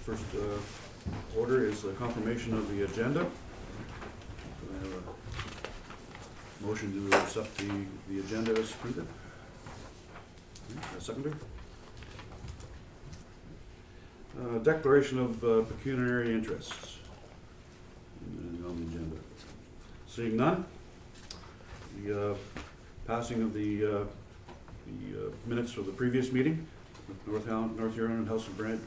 first order is the confirmation of the agenda. Do I have a motion to accept the agenda as printed? A seconder? Declaration of pecuniary interests on the agenda. Seeing none, the passing of the minutes of the previous meeting, North Huron and Howson Bridge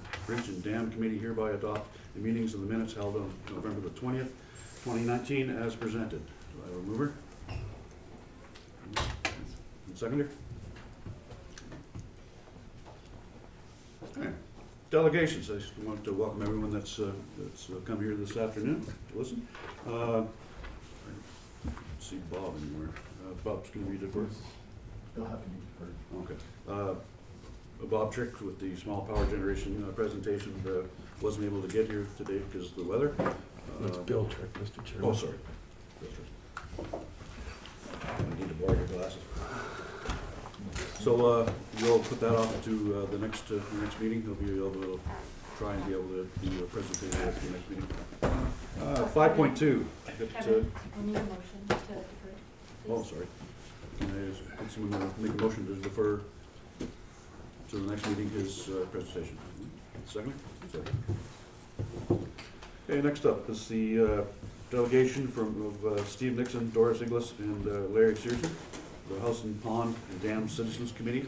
and Dam Committee hereby adopt the meetings of the minutes held on November the 20th, 2019 as presented. Do I have a mover? And seconder? Okay. Delegations. I just want to welcome everyone that's come here this afternoon to listen. I don't see Bob anywhere. Bob's going to be deferred. You'll have to be deferred. Okay. Bob Trick with the small power generation presentation wasn't able to get here today because of the weather. That's Bill Trick, Mr. Chairman. Oh, sorry. Bill Trick. I need to borrow your glasses. So we'll put that off to the next meeting. He'll be able to try and be able to do a presentation at the next meeting. 5.2. Kevin, I need a motion to defer. Oh, sorry. Can I get someone to make a motion to defer to the next meeting his presentation? Second? Second. Okay, next up is the delegation of Steve Nixon, Doris Inglis, and Larry Searson, the Howson Pond and Dam Citizens Committee.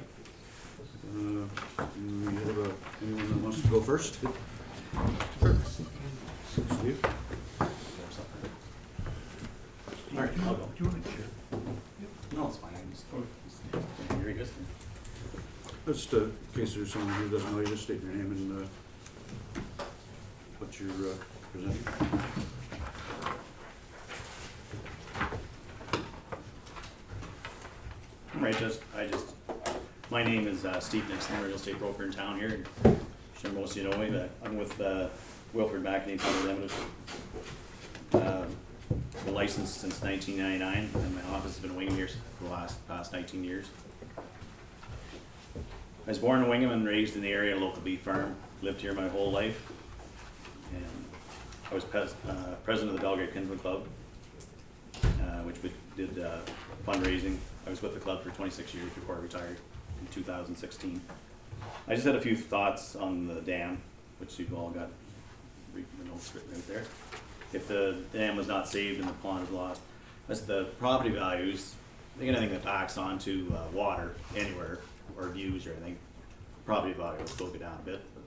Do we have anyone that wants to go first? Steve? All right, I'll go. Do you want to share? No, it's fine. I just here he goes. Just in case there's someone who doesn't know, you just state your name and what you're presenting. My name is Steve Nixon, I'm a real estate broker in town here. Sure most of you know me, but I'm with Wilford McInerney Property Limited. Been licensed since 1999, and my office has been in Wingham here for the past 19 years. I was born in Wingham and raised in the area, a local beef farm. Lived here my whole life, and I was president of the Belgrade Kinsman Club, which we did fundraising. I was with the club for 26 years before I retired in 2016. I just had a few thoughts on the dam, which you've all got the notes written right there. If the dam was not saved and the pond is lost, as the property values, I think anything that backs onto water anywhere or views or anything, property value will still go down a bit. But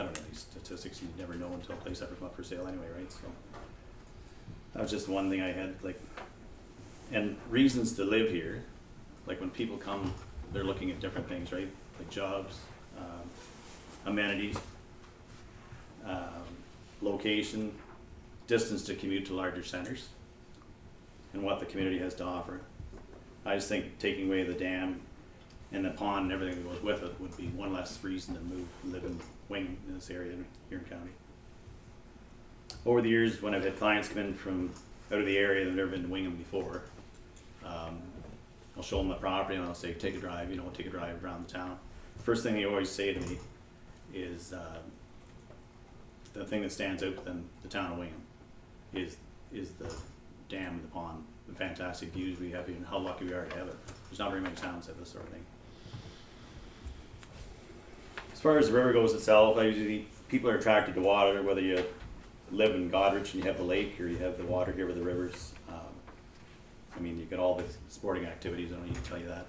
I don't know, these statistics you never know until a place ever come up for sale anyway, right? So that was just one thing I had, like, and reasons to live here. Like when people come, they're looking at different things, right? Like jobs, amenities, location, distance to commute to larger centers, and what the community has to offer. I just think taking away the dam and the pond and everything that goes with it would be one less reason to live in Wingham in this area here in county. Over the years, when I've had clients come in from out of the area that have never been to Wingham before, I'll show them the property and I'll say, take a drive, take a drive around the town. First thing they always say to me is the thing that stands out than the town of Wingham is the dam and the pond, the fantastic views we have, and how lucky we are to have it. There's not very many towns that have this sort of thing. As far as the river goes itself, people are attracted to water, whether you live in Goderich and you have the lake, or you have the water here with the rivers. I mean, you get all the sporting activities, I don't need to tell you that,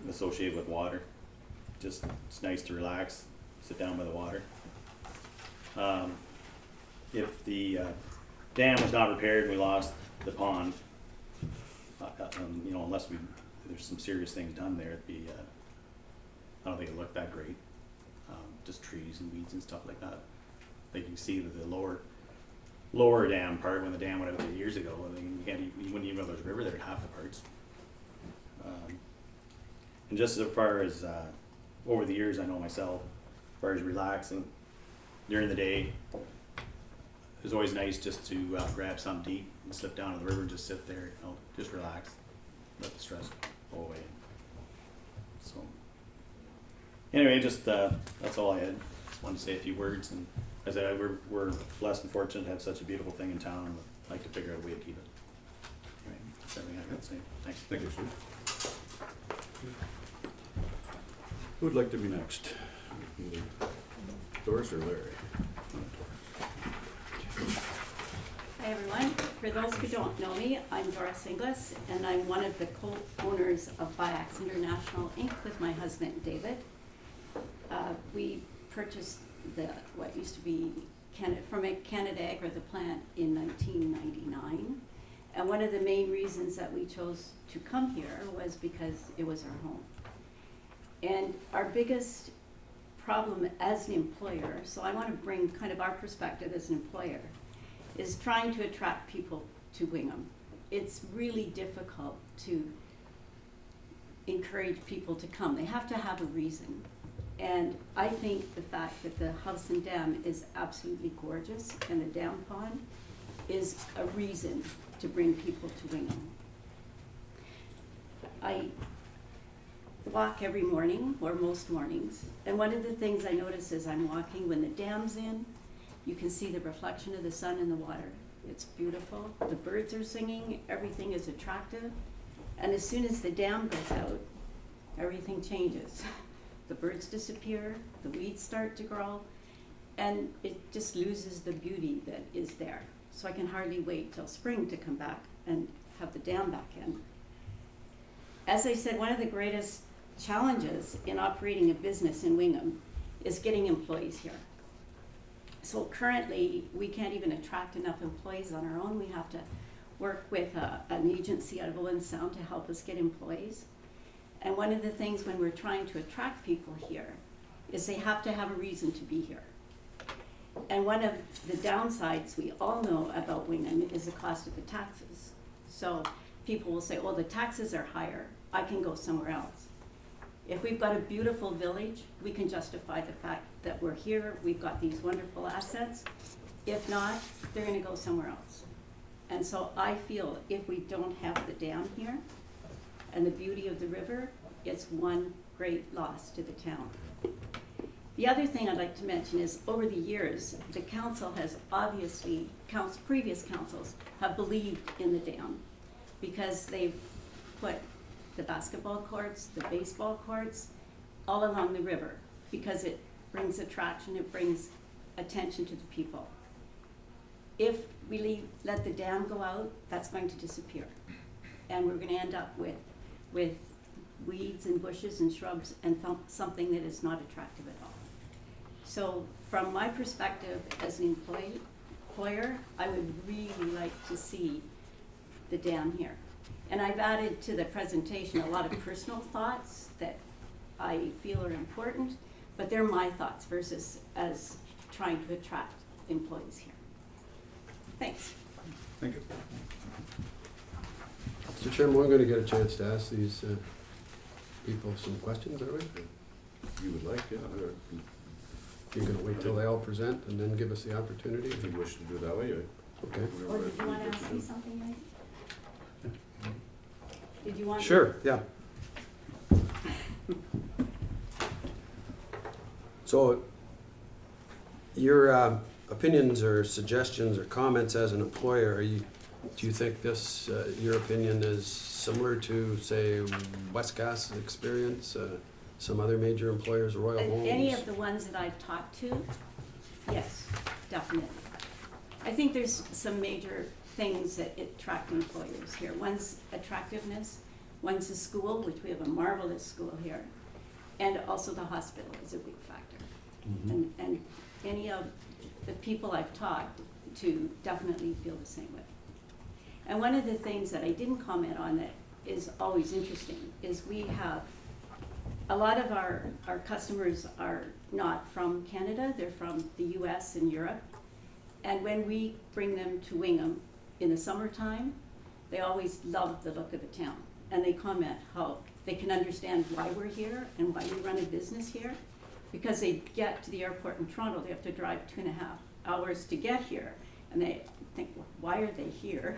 associated with water. Just, it's nice to relax, sit down by the water. If the dam was not repaired and we lost the pond, unless there's some serious things done there, it'd be, I don't think it'd look that great. Just trees and weeds and stuff like that. Like you can see that the lower dam part, when the dam went out there years ago, I mean, you wouldn't even know there's a river there at half the parts. And just as far as over the years, I know myself, as far as relaxing during the day, it was always nice just to grab something to eat and slip down to the river and just sit there, just relax, let the stress go away. So anyway, just that's all I had. just wanted to say a few words, and as I, we're blessed and fortunate to have such a beautiful thing in town, and I'd like to figure out a way to keep it. Right, that's everything I got to say. Thanks. Thank you, Steve. Who would like to be next? Either Doris or Larry? Hi, everyone. For those who don't know me, I'm Doris Inglis, and I'm one of the co-owners of Biax International Inc. with my husband, David. We purchased what used to be from Canada-Agra, the plant, in 1999. And one of the main reasons that we chose to come here was because it was our home. And our biggest problem as an employer, so I want to bring kind of our perspective as an employer, is trying to attract people to Wingham. It's really difficult to encourage people to come. They have to have a reason. And I think the fact that the Howson Dam is absolutely gorgeous and the dam pond is a reason to bring people to Wingham. I walk every morning, or most mornings, and one of the things I notice as I'm walking, when the dam's in, you can see the reflection of the sun in the water. It's beautiful. The birds are singing, everything is attractive. And as soon as the dam goes out, everything changes. The birds disappear, the weeds start to grow, and it just loses the beauty that is there. So I can hardly wait till spring to come back and have the dam back in. As I said, one of the greatest challenges in operating a business in Wingham is getting employees here. So currently, we can't even attract enough employees on our own. We have to work with an agency out of Owen Sound to help us get employees. And one of the things when we're trying to attract people here is they have to have a reason to be here. And one of the downsides we all know about Wingham is the cost of the taxes. So people will say, well, the taxes are higher, I can go somewhere else. If we've got a beautiful village, we can justify the fact that we're here, we've got these wonderful assets. If not, they're gonna go somewhere else. And so I feel if we don't have the dam here and the beauty of the river, it's one great loss to the town. The other thing I'd like to mention is over the years, the council has obviously, previous councils have believed in the dam because they've put the basketball courts, the baseball courts, all along the river because it brings attraction, it brings attention to the people. If we let the dam go out, that's going to disappear. And we're gonna end up with weeds and bushes and shrubs and something that is not attractive at all. So from my perspective as an employer, I would really like to see the dam here. And I've added to the presentation a lot of personal thoughts that I feel are important, but they're my thoughts versus as trying to attract employees here. Thanks. Thank you. Mr. Chairman, we're going to get a chance to ask these people some questions, are we? If you would like, yeah. You're going to wait till they all present and then give us the opportunity? If you wish to do it that way, Okay. Or did you want to ask me something, Mike? Did you want? Sure, yeah. So your opinions or suggestions or comments as an employer, do you think this, your opinion is similar to, say, Westcast's experience, some other major employers, Royal Homes? Any of the ones that I've talked to, yes, definitely. I think there's some major things that attract employers here. One's attractiveness, one's the school, which we have a marvelous school here, and also the hospital is a big factor. Mm-hmm. And any of the people I've talked to definitely feel the same way. And one of the things that I didn't comment on that is always interesting is we have a lot of our customers are not from Canada, they're from the US and Europe. And when we bring them to Wingham in the summertime, they always love the look of the town. And they comment how they can understand why we're here and why we run a business here. Because they get to the airport in Toronto, they have to drive 2.5 hours to get here. And they think, well, why are they here?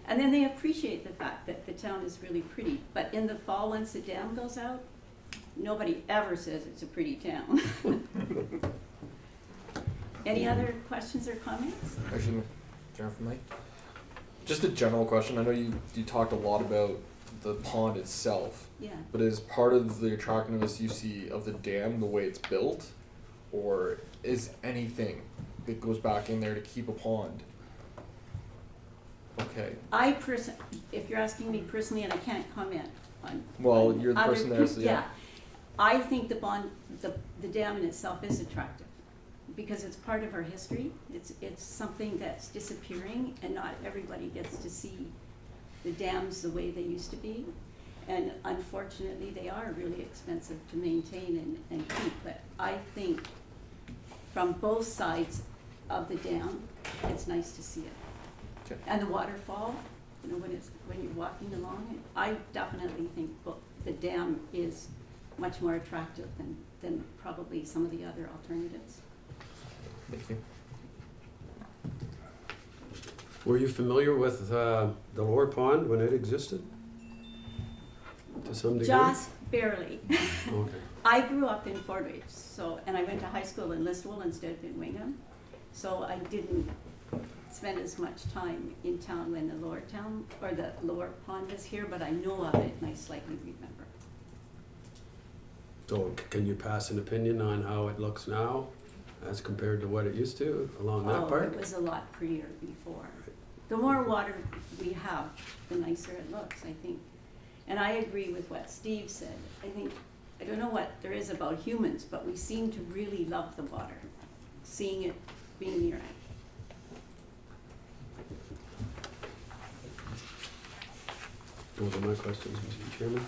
And then they appreciate the fact that the town is really pretty. But in the fall, once the dam goes out, nobody ever says it's a pretty town. Any other questions or comments? Actually, Jennifer, Mike. Just a general question. I know you talked a lot about the pond itself, Yeah. but is part of the attractiveness you see of the dam the way it's built, or is anything that goes back in there to keep a pond? Okay. If you're asking me personally, and I can't comment on. Well, on you're the other person there, so peop- yeah. I think the dam in itself is attractive because it's part of our history. It's something that's disappearing, and not everybody gets to see the dams the way they used to be. And unfortunately, they are really expensive to maintain and keep. But I think from both sides of the dam, it's nice to see it. Okay. And the waterfall, you know, when you're walking along it, I definitely think the dam is much more attractive than probably some of the other alternatives. Thank you. Were you familiar with the lower pond when it existed? To some degree? Just barely. Okay. I grew up in Fort Ridge, and I went to high school in Listowel instead of in Wingham, so I didn't spend as much time in town when the lower pond was here, but I know of it and I slightly remember. So can you pass an opinion on how it looks now as compared to what it used to along that part? It was a lot prettier before. The more water we have, the nicer it looks, I think. And I agree with what Steve said. I don't know what there is about humans, but we seem to really love the water, seeing it, being near it. Those are my questions, Mr. Chairman.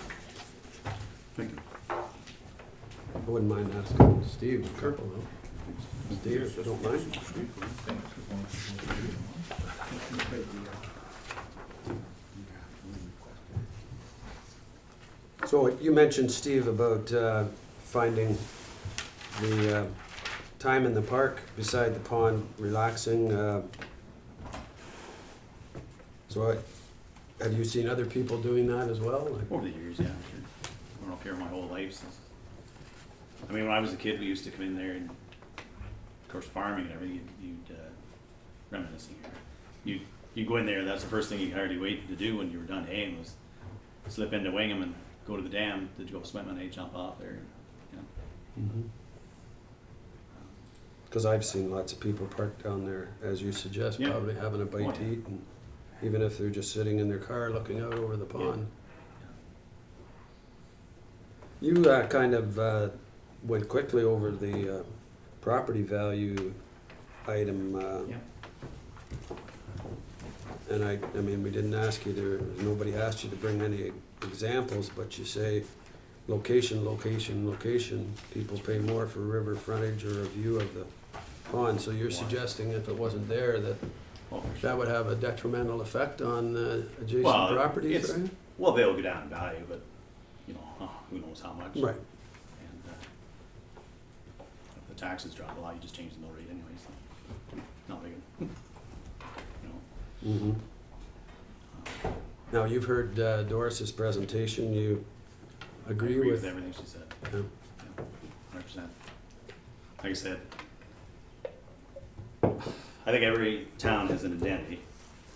Thank you. I wouldn't mind asking Steve a couple though. Steve, if you don't mind. So you mentioned, Steve, about finding the time in the park beside the pond, relaxing. Have you seen other people doing that as well? Like, Over the years, yeah, sure. I've been up here my whole life since. I mean, when I was a kid, we used to come in there and, of course, farming and everything, you'd reminiscing here. You'd go in there, that's the first thing you hardly waited to do when you were done haying was slip into Wingham and go to the dam to go swim and jump off there. You know. Because I've seen lots of people parked down there, as you suggest, Yeah. probably having a bite Oh, to yeah. eat, and even if they're just sitting in their car looking out over the pond. You kind of went quickly over the property value item. Yeah. And I mean, we didn't ask you to, nobody asked you to bring any examples, but you say location, location, location. People pay more for river frontage or a view of the pond. So you're suggesting if it wasn't there, that Oh, for sure. that would have a detrimental effect on adjacent Well, properties, it's- right? Well, they'll go down in value, but, you know, who knows how much. Right. And if the taxes drop a lot, you just change the mill rate anyway, so not big. You know. Mm-hmm. Now, you've heard Doris's presentation. You agree I agree with? with everything she said. Yeah. 100%. Like I said, I think every town has an identity,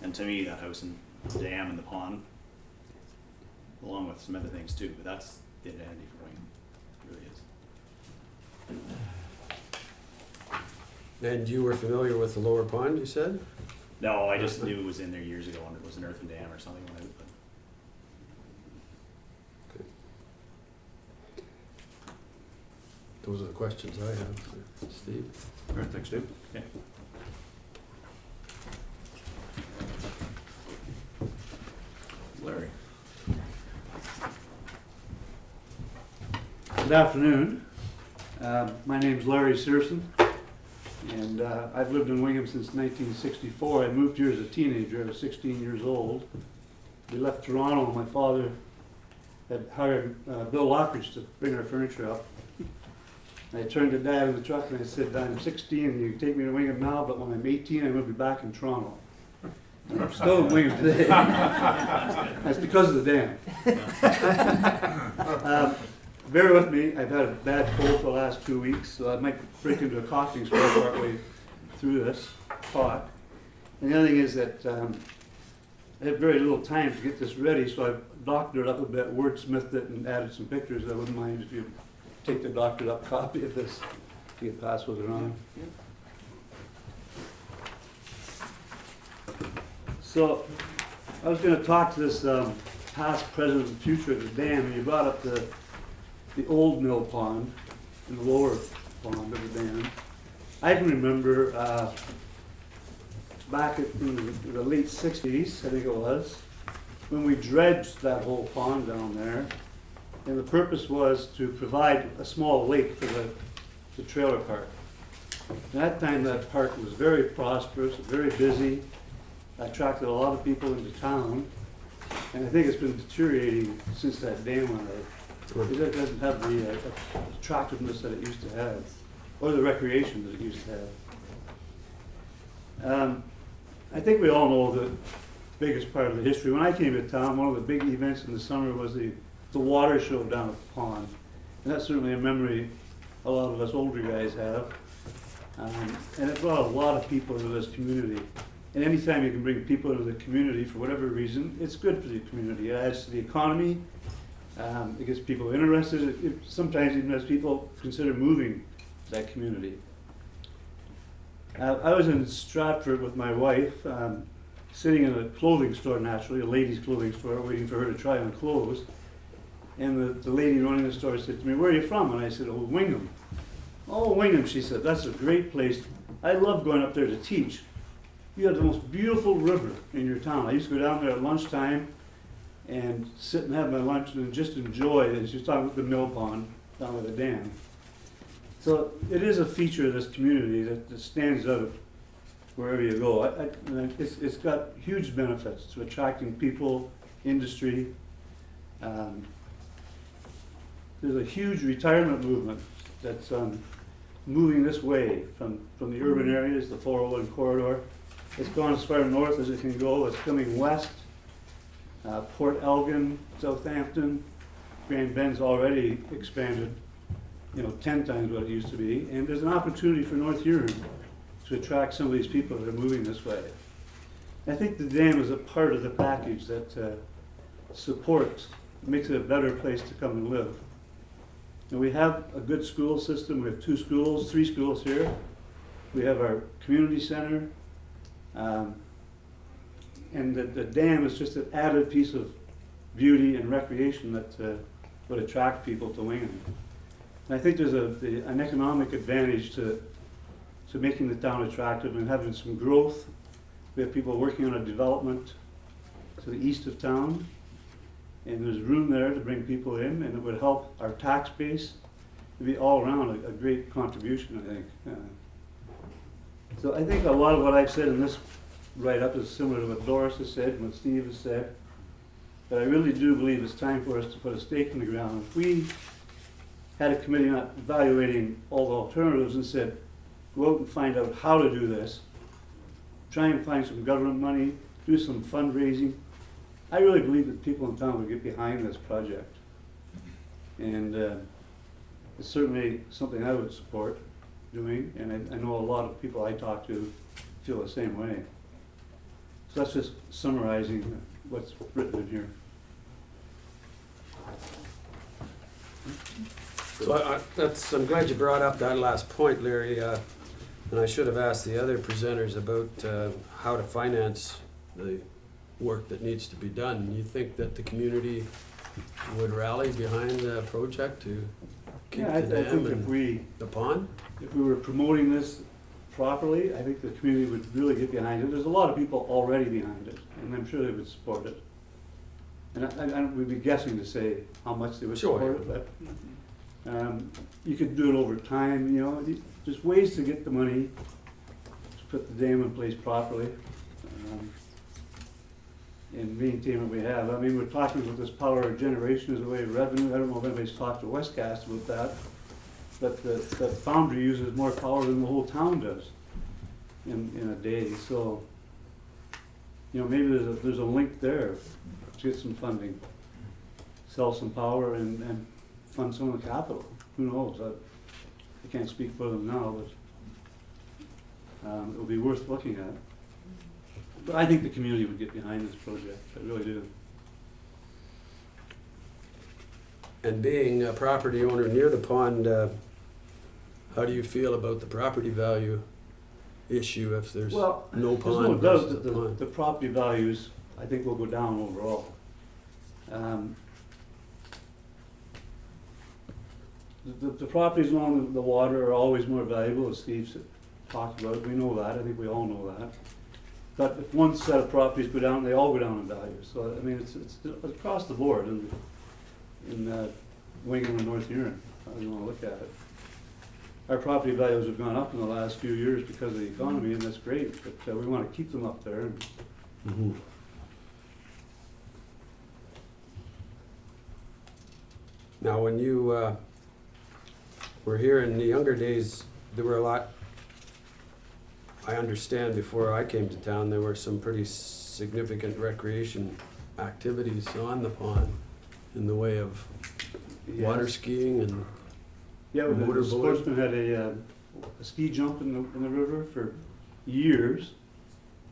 and to me, that Howson dam and the pond, along with some other things too, but that's the identity for Wayne. It really is. And you were familiar with the lower pond, you said? No, I just knew it was in there years ago, and it was an earthen dam or something. When Okay. Those are the questions I have for Steve. All right, thanks, Dave. Okay. Larry. Good afternoon. My name's Larry Searson, and I've lived in Wingham since 1964. I moved here as a teenager. I was 16 years old. We left Toronto. My father had hired Bill Lockridge to bring our furniture up. I turned to Dad in the truck and I said, I'm 16 and you can take me to Wingham now, but when I'm 18 I'm going to be back in Toronto. And I'm still in Wingham today. That's because of the dam. Bear with me, I've had a bad cold for the last 2 weeks, so I might break into a coughing spell partway through this talk. And the other thing is that I had very little time to get this ready, so I doctored it up a bit, wordsmithed it, and added some pictures. I wouldn't mind if you take the doctored up copy of this, if you could pass those around. So I was going to talk to this past, present, and future of the dam, and you brought up the old mill pond and the lower pond of the dam. I can remember back in the late 60s, I think it was, when we dredged that whole pond down there, and the purpose was to provide a small lake for the trailer park. At that time, that park was very prosperous, very busy, attracted a lot of people into town, and I think it's been deteriorating since that dam went out. It doesn't have the attractiveness that it used to have, or the recreation that it used to have. I think we all know the biggest part of the history. When I came to town, one of the big events in the summer was the water show down at the pond. And that's certainly a memory a lot of us older guys have. And it brought a lot of people into this community. And anytime you can bring people into the community for whatever reason, it's good for the community. It adds to the economy. It gets people interested. It sometimes even has people consider moving to that community. I was in Stratford with my wife, sitting in a clothing store, naturally, a ladies' clothing store, waiting for her to try on clothes. And the lady running the store said to me, "Where are you from?" And I said, "Oh, Wingham." "Oh, Wingham," she said, "that's a great place. I love going up there to teach. You have the most beautiful river in your town. I used to go down there at lunchtime and sit and have my lunch and just enjoy it." And she was talking about the mill pond down at the dam. So it is a feature of this community that stands out wherever you go. It's got huge benefits to attracting people, industry. There's a huge retirement movement that's moving this way from the urban areas, the 401 corridor. It's gone as far north as it can go. It's coming west. Port Elgin, Southampton, Grand Bend's already expanded, 10 times what it used to be. And there's an opportunity for North Huron to attract some of these people that are moving this way. I think the dam is a part of the package that supports, makes it a better place to come and live. And we have a good school system. We have 2 schools, 3 schools here. We have our community center. And the dam is just an added piece of beauty and recreation that would attract people to Wingham. And I think there's an economic advantage to making the town attractive and having some growth. We have people working on a development to the east of town, and there's room there to bring people in, and it would help our tax base. It'd be all around a great contribution, I think. So I think a lot of what I've said in this write-up is similar to what Doris has said and what Steve has said. But I really do believe it's time for us to put a stake in the ground. If we had a committee not evaluating all the alternatives and said, go out and find out how to do this, try and find some government money, do some fundraising, I really believe that people in town would get behind this project. And it's certainly something I would support doing, and I know a lot of people I talk to feel the same way. So that's just summarizing what's written in here. So I'm glad you brought up that last point, Larry, and I should have asked the other presenters about how to finance the work that needs to be done. You think that the community would rally behind the project to keep Yeah, the I dam think and the pond? if we were promoting this properly, I think the community would really get behind it. There's a lot of people already behind it, and I'm sure they would support it. And we'd be guessing to say how much they would Sure. support it, but you could do it over time, There's ways to get the money to put the dam in place properly and maintain what we have. I mean, we're talking about this power generation as a way of revenue. I don't know if anybody's talked to Westcast about that, but the foundry uses more power than the whole town does in a day. So, maybe there's a link there to get some funding, sell some power and fund some of the capital. Who knows? I can't speak for them now, but It will be worth looking at. But I think the community would get behind this project, I really do. And being a property owner near the pond, how do you feel about the property value issue if there's Well, no there's no pond doubt versus that a pond? the property values, I think, will go down overall. The properties along the water are always more valuable, as Steve talked about. We know that. I think we all know that. But if one set of properties go down, they all go down in value. So, I mean, it's across the board in Wingham and North Huron, how you want to look at it. Our property values have gone up in the last few years because of the economy, and that's great. But we want to keep them up there. Mhm. Now, when you were here in the younger days, there were a lot, I understand before I came to town, there were some pretty significant activities on the pond in the way of water Yes. skiing and Yeah, the motorboat. sportsman had a ski jump in the river for years.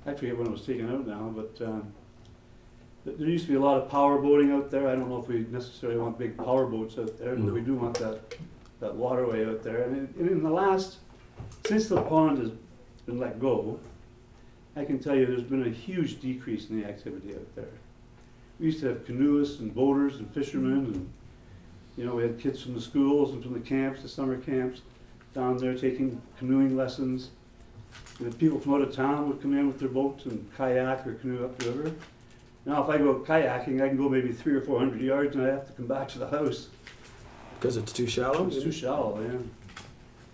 I forget when it was taken out now, but there used to be a lot of power boating out there. I don't know if we necessarily want big power boats out there, but No. we do want that waterway out there. And in the last, since the pond has been let go, I can tell you there's been a huge decrease in the activity out there. We used to have canoeists and boaters and fishermen, and you know, we had kids from the schools and from the camps, the summer camps, down there taking canoeing lessons. And the people from out of town would come in with their boats and kayak or canoe up the river. Now, if I go kayaking, I can go maybe 300 or 400 yards, and I have to come back to the house. because it's too shallow. It's too shallow, yeah.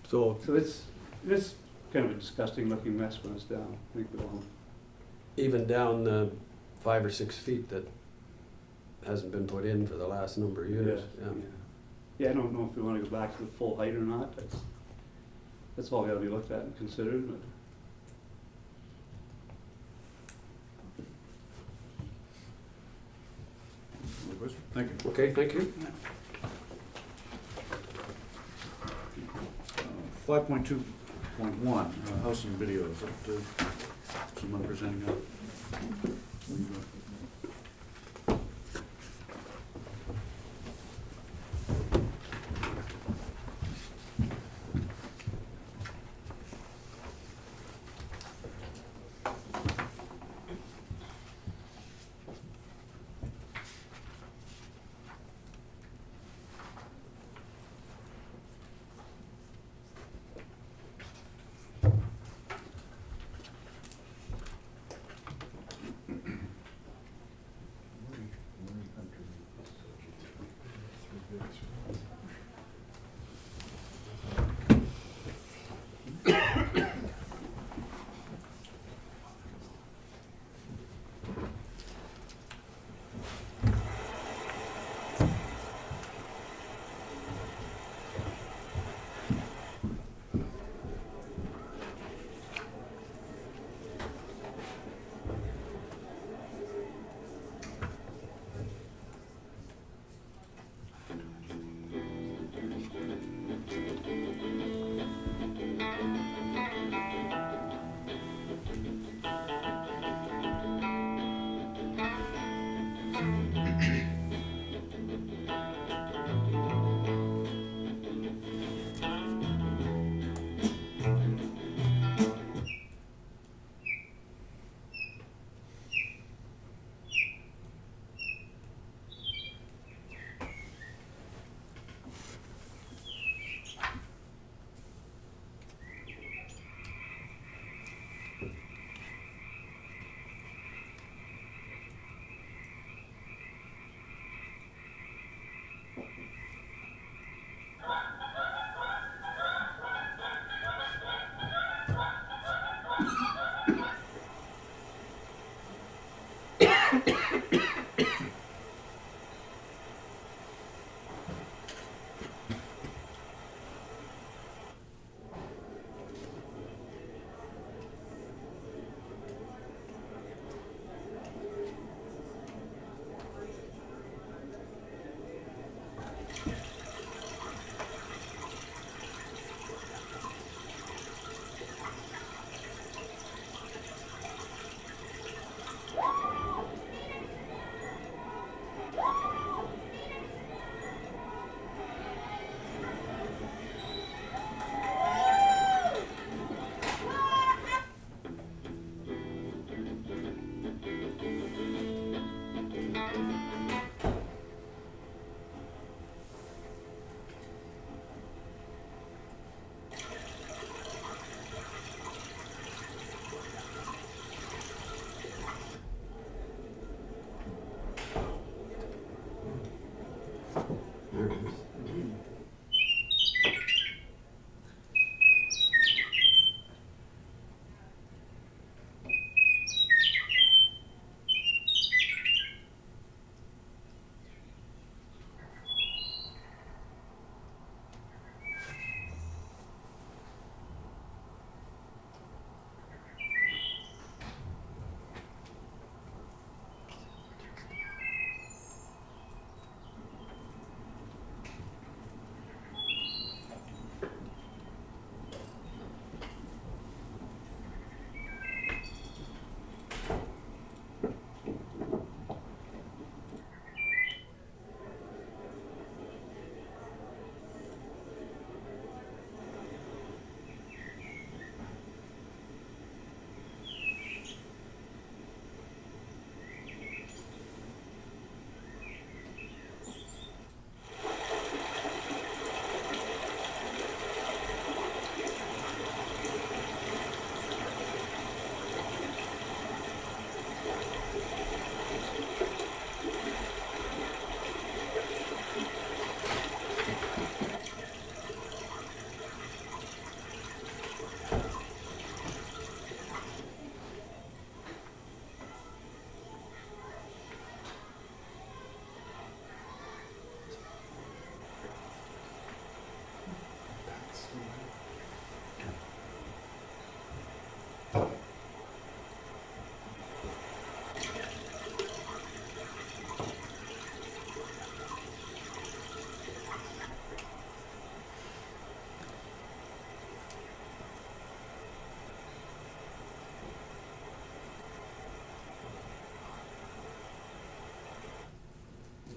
So So it's kind of a disgusting looking mess when it's down. I think we all. even down the 5 or 6 feet that hasn't been put in for the last number of years. Yeah. Yeah, I don't know if we want to go back to the full height or not. That's all got to be looked at and considered. But Other question? Thank you. Okay, thank you. 5.2.1, Howson video, is that someone presenting that?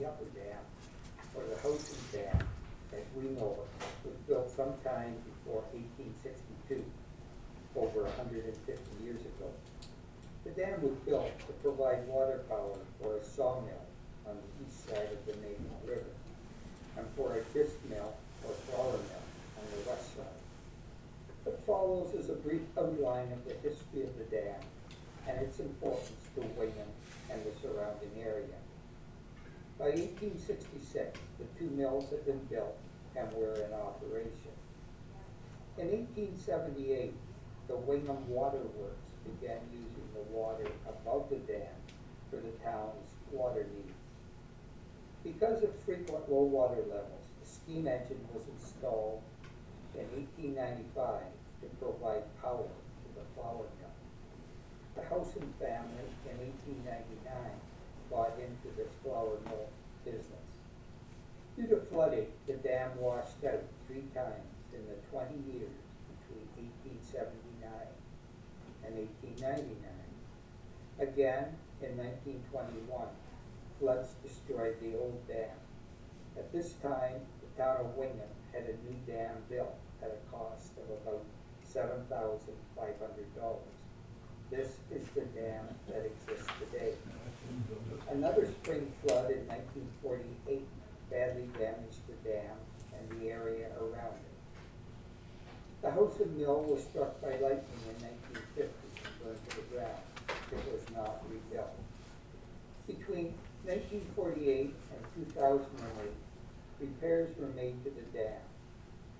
the upper dam, or the Howson Dam, as we know it, was built sometime before 1862, over 150 years ago. The dam was built to provide water power for a sawmill on the east side of the main river, and for a grist mill or flour mill on the west side. What follows is a brief outline of the history of the dam and its importance to Wingham and the surrounding area. By 1866, the two mills had been built and were in operation. In 1878, the Wingham Water Works began using the water above the dam for the town's water needs. Because of frequent low water levels, a steam engine was installed in 1895 to provide power to the flour mill. The Howson family in 1899 bought into this flour mill business. Due to flooding, the dam washed out 3 times in the 20 years between 1879 and 1899. Again, in 1921, floods destroyed the old dam. At this time, the town of Wingham had a new dam built at a cost of about $7,500. This is the dam that exists today. Another spring flood in 1948 badly damaged the dam and the area around it. The Howson mill was struck by lightning in 1950 and burned to the ground. It was not rebuilt. Between 1948 and 2008, repairs were made to the dam.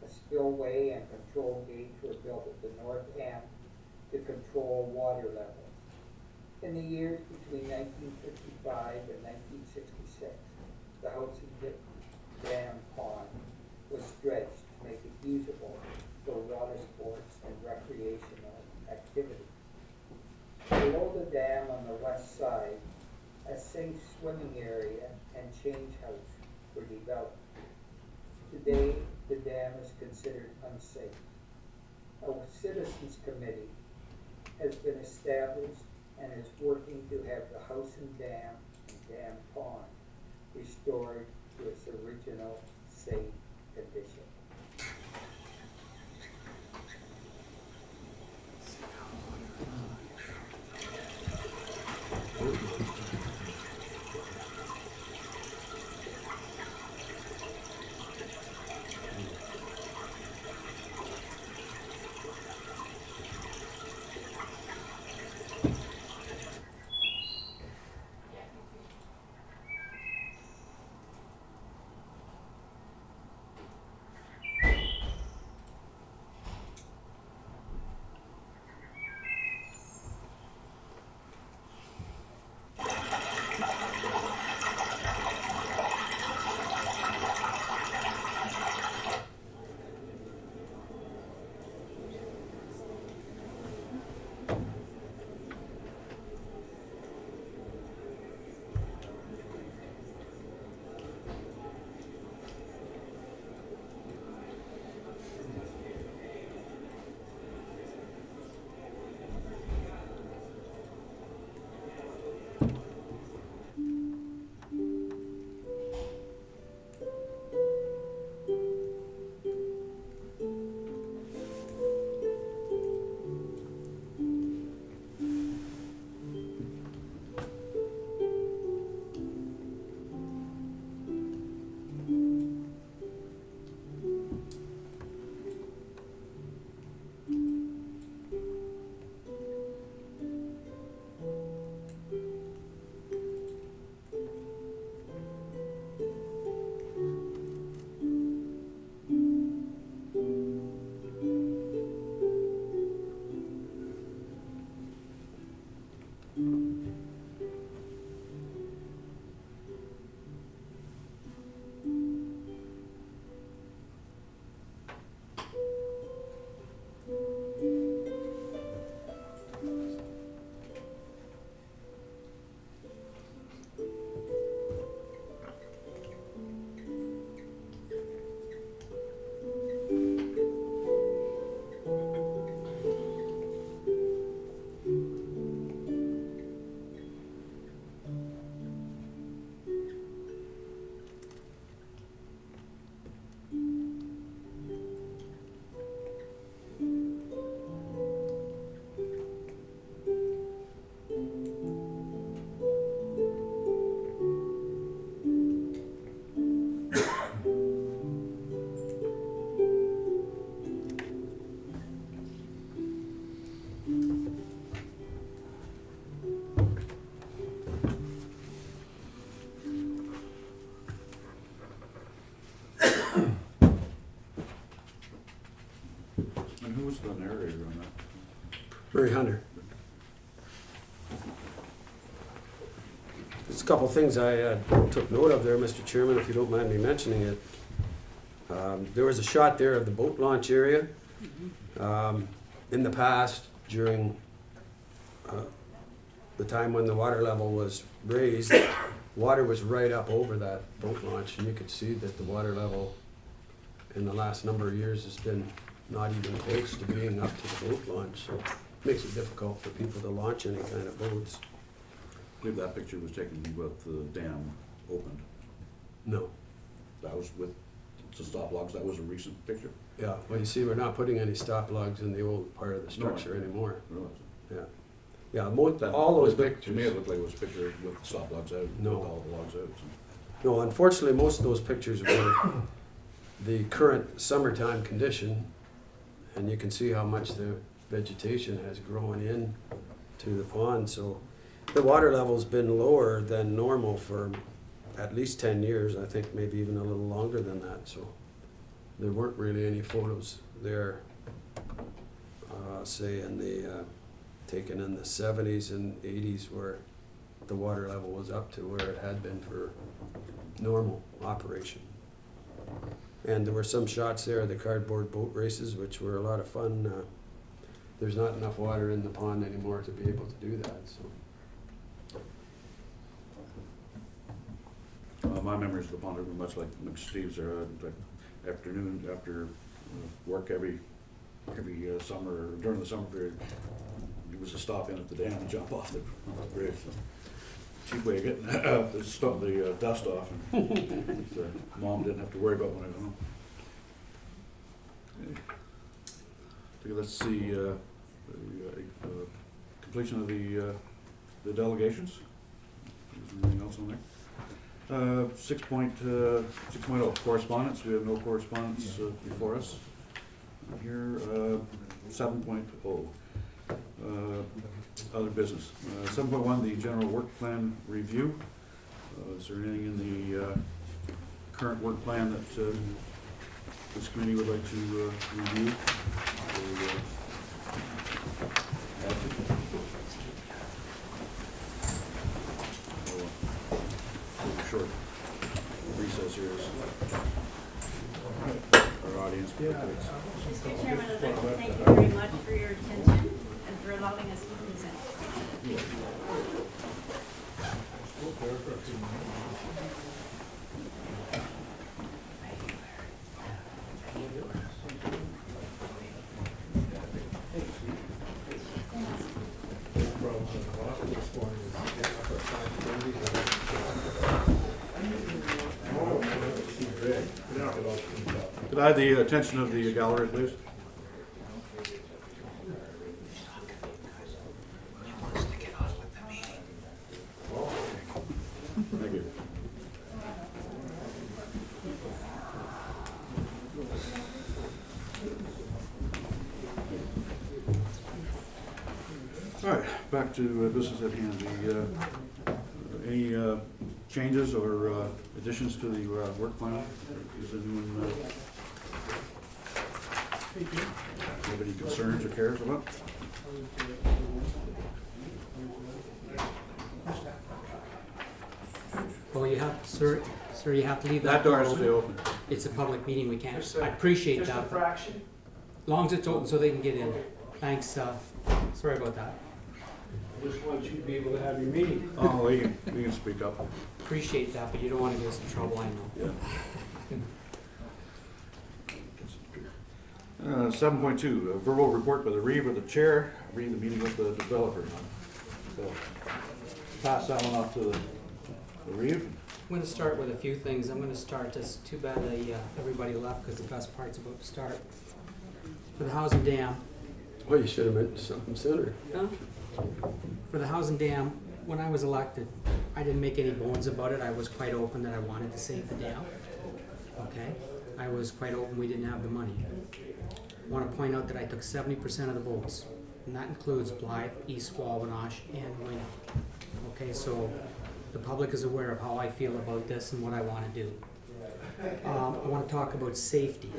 A spillway and control gates were built at the north end to control water levels. In the years between 1955 and 1966, the Howson Dam pond was dredged to make it usable for water sports and recreational activities. Below the dam on the west side, a safe swimming area and change house were developed. Today, the dam is considered unsafe. A citizens committee has been established and is working to have the Howson Dam and Dam Pond restored to its original safe condition. Who's the narrator on that? Murray Hunter. There's a couple things I took note of there, Mr. Chairman, if you don't mind me mentioning it. There was a shot there of the boat launch area. In the past, during the time when the water level was raised, water was right up over that boat launch, and you could see that the water level in the last number of years has been not even close to being up to the boat launch, so it makes it difficult for people to launch any kind of boats. I believe that picture was taken with the dam opened. No. That was with the stop logs, that was a recent picture? Yeah, well, you see, we're not putting any stop logs in the old part of the structure anymore. Really? Yeah. Yeah, That- all those To me, pictures. it looked like it was a picture with the stop logs out, with No. all the logs out. So. No, unfortunately, most of those pictures were the current summertime condition, and you can see how much the vegetation has grown in to the pond, so the water level's been lower than normal for at least 10 years, I think maybe even a little longer than that, so there weren't really any photos there, say in the, taken in the 70s and 80s where the water level was up to where it had been for normal operation. And there were some shots there of the cardboard boat races, which were a lot of fun. There's not enough water in the pond anymore to be able to do that, so. My memories of the pond are much like Steve's, like afternoon after work every summer, during the summer period. It was a stop in at the dam and jump off the bridge. So cheap way of getting the dust off, and Mom didn't have to worry about when I got home. Okay, let's see completion of the delegations. Is there anything else on there? 6.0 correspondence. We have no correspondence before us. Here, 7.0. Other business. 7.1, the general work plan review. Is there anything in the current work plan that this committee would like to review? Or, add to? Take a short recess here as our audience participates. Mr. Chairman, I'd like to thank you very much for your attention and for allowing us to present. Could I have the attention of the gallery, please? Thank you. All right, back to business at hand. Any changes or additions to the work plan? Does anyone have any concerns or cares about? Well, you have, sir, you have to leave That that door door has to stay open. open. It's a public meeting, we can't, I appreciate that. As long as it's open so they can get in. Thanks, sorry about that. Just want you to be able to have your meeting. Oh, you can speak up. Appreciate that, but you don't want to get us in trouble, I know. Yeah. 7.2, verbal report by the Reeve or the chair, reading the meeting with the developer. So, pass that one off to the Reeve. I'm going to start with a few things. I'm going to start, it's too bad everybody left because the best part's about to start. For the Howson Dam. Well, you should have mentioned something sooner. Huh? For the Howson Dam, when I was elected, I didn't make any bones about it. I was quite open that I wanted to save the dam. Okay? I was quite open we didn't have the money. I want to point out that I took 70% of the votes, and that includes Blythe, East Squamish, and Wingham. Okay, so the public is aware of how I feel about this and what I want to do. I want to talk about safety.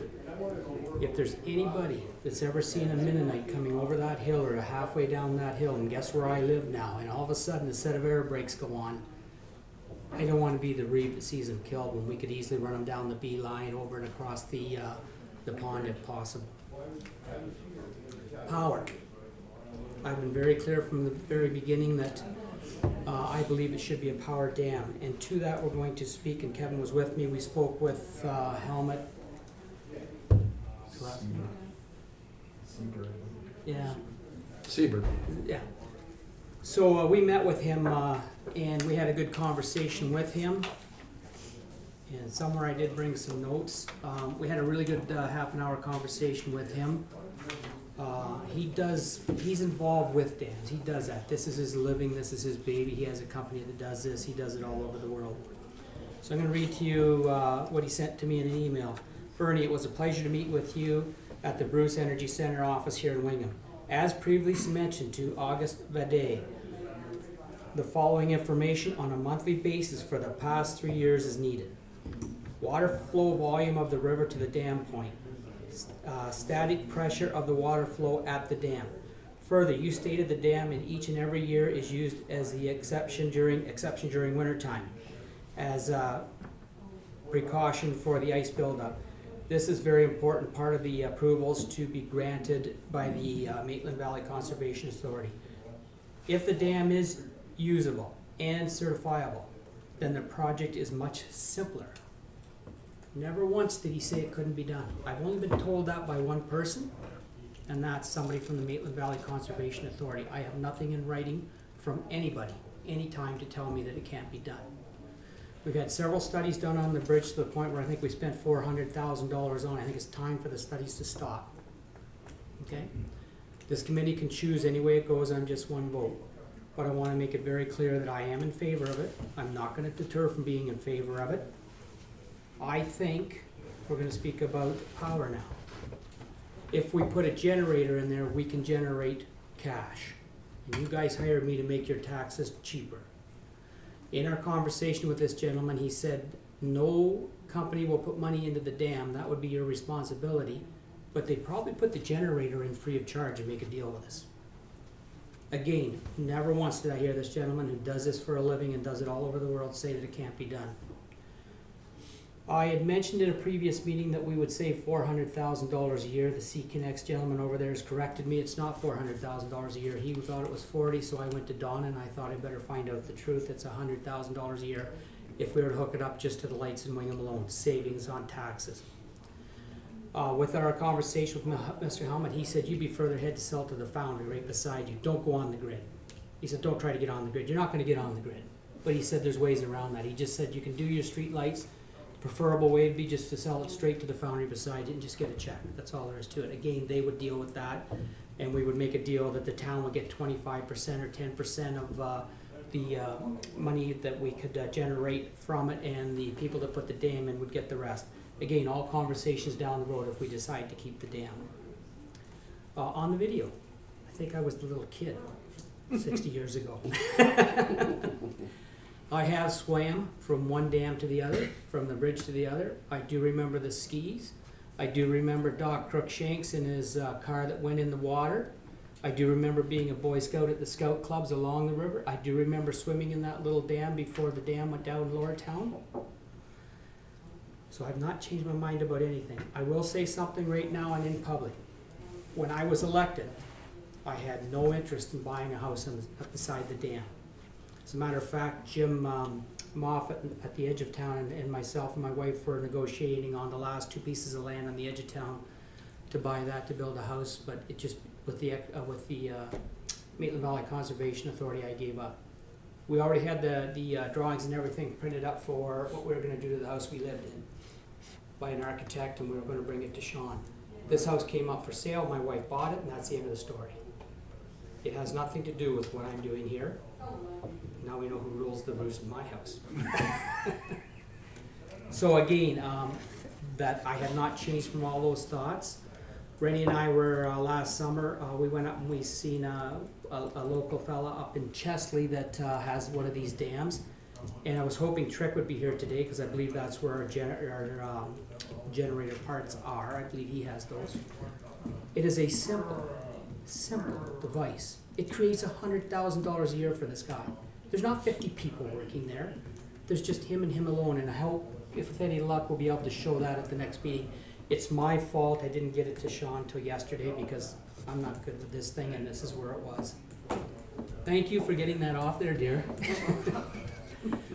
If there's anybody that's ever seen a Mennonite coming over that hill or halfway down that hill, and guess where I live now, and all of a sudden a set of air brakes go on, I don't want to be the reeve that sees them killed when we could easily run them down the B line over and across the pond if possible. Power. I've been very clear from the very beginning that I believe it should be a power dam. And to that we're going to speak, and Kevin was with me, we spoke with Helmut. Yeah. Seabird. Yeah. So we met with him and we had a good conversation with him. And somewhere I did bring some notes. We had a really good half an hour conversation with him. He's involved with dams. He does that. This is his living. This is his baby. He has a company that does this. He does it all over the world. So I'm going to read to you what he sent to me in an email. Bernie, it was a pleasure to meet with you at the Bruce Energy Center office here in Wingham. As previously mentioned to August Vade, the following information on a monthly basis for the past 3 years is needed. Water flow volume of the river to the dam point. Static pressure of the water flow at the dam. Further, you stated the dam in each and every year is used as the exception during winter time as a precaution for the ice buildup. This is very important part of the approvals to be granted by the Maitland Valley Conservation Authority. If the dam is usable and certifiable, then the project is much simpler. Never once did he say it couldn't be done. I've only been told that by one person, and that's somebody from the Maitland Valley Conservation Authority. I have nothing in writing from anybody, anytime, to tell me that it can't be done. We've had several studies done on the bridge to the point where I think we spent $400,000 on it. I think it's time for the studies to stop. Okay? This committee can choose any way it goes on just one vote. But I want to make it very clear that I am in favor of it. I'm not going to deter from being in favor of it. I think we're going to speak about power now. If we put a generator in there, we can generate cash. And you guys hired me to make your taxes cheaper. In our conversation with this gentleman, he said, no company will put money into the dam. That would be your responsibility. But they probably put the generator in free of charge and make a deal with us. Again, never once did I hear this gentleman who does this for a living and does it all over the world say that it can't be done. I had mentioned in a previous meeting that we would save $400,000 a year. The C-Connects gentleman over there has corrected me. It's not $400,000 a year. He thought it was 40, so I went to Donna and I thought I'd better find out the truth. It's $100,000 a year if we were to hook it up just to the lights in Wingham alone, savings on taxes. With our conversation with Mr. Helmut, he said, you'd be further ahead to sell to the foundry right beside you. Don't go on the grid. He said, don't try to get on the grid. You're not going to get on the grid. But he said there's ways around that. He just said you can do your street lights. Preferable way would be just to sell it straight to the foundry beside you and just get a check. That's all there is to it. Again, they would deal with that, and we would make a deal that the town would get 25% or 10% of the money that we could generate from it, and the people that put the dam in would get the rest. Again, all conversations down the road if we decide to keep the dam. On the video, I think I was the little kid 60 years ago. I have swam from one dam to the other, from the bridge to the other. I do remember the skis. I do remember Doc Crookshanks in his car that went in the water. I do remember being a Boy Scout at the Scout Clubs along the river. I do remember swimming in that little dam before the dam went down in Lower Town. So I've not changed my mind about anything. I will say something right now and in public. When I was elected, I had no interest in buying a house beside the dam. As a matter of fact, Jim Moffat at the edge of town and myself and my wife were negotiating on the last 2 pieces of land on the edge of town to buy that to build a house, but it just, with the Maitland Valley Conservation Authority, I gave up. We already had the drawings and everything printed up for what we were going to do to the house we lived in by an architect, and we were going to bring it to Sean. This house came up for sale, my wife bought it, and that's the end of the story. It has nothing to do with what I'm doing here. Now we know who rules the roost in my house. So again, that I have not changed from all those thoughts. Rennie and I were last summer, we went up and we seen a local fella up in Chesley that has one of these dams. And I was hoping Trick would be here today, because I believe that's where our generator parts are. I believe he has those. It is a simple device. It creates $100,000 a year for this guy. There's not 50 people working there. There's just him and him alone, and I hope, if with any luck, we'll be able to show that at the next meeting. It's my fault I didn't get it to Sean until yesterday, because I'm not good with this thing, and this is where it was. Thank you for getting that off there, dear.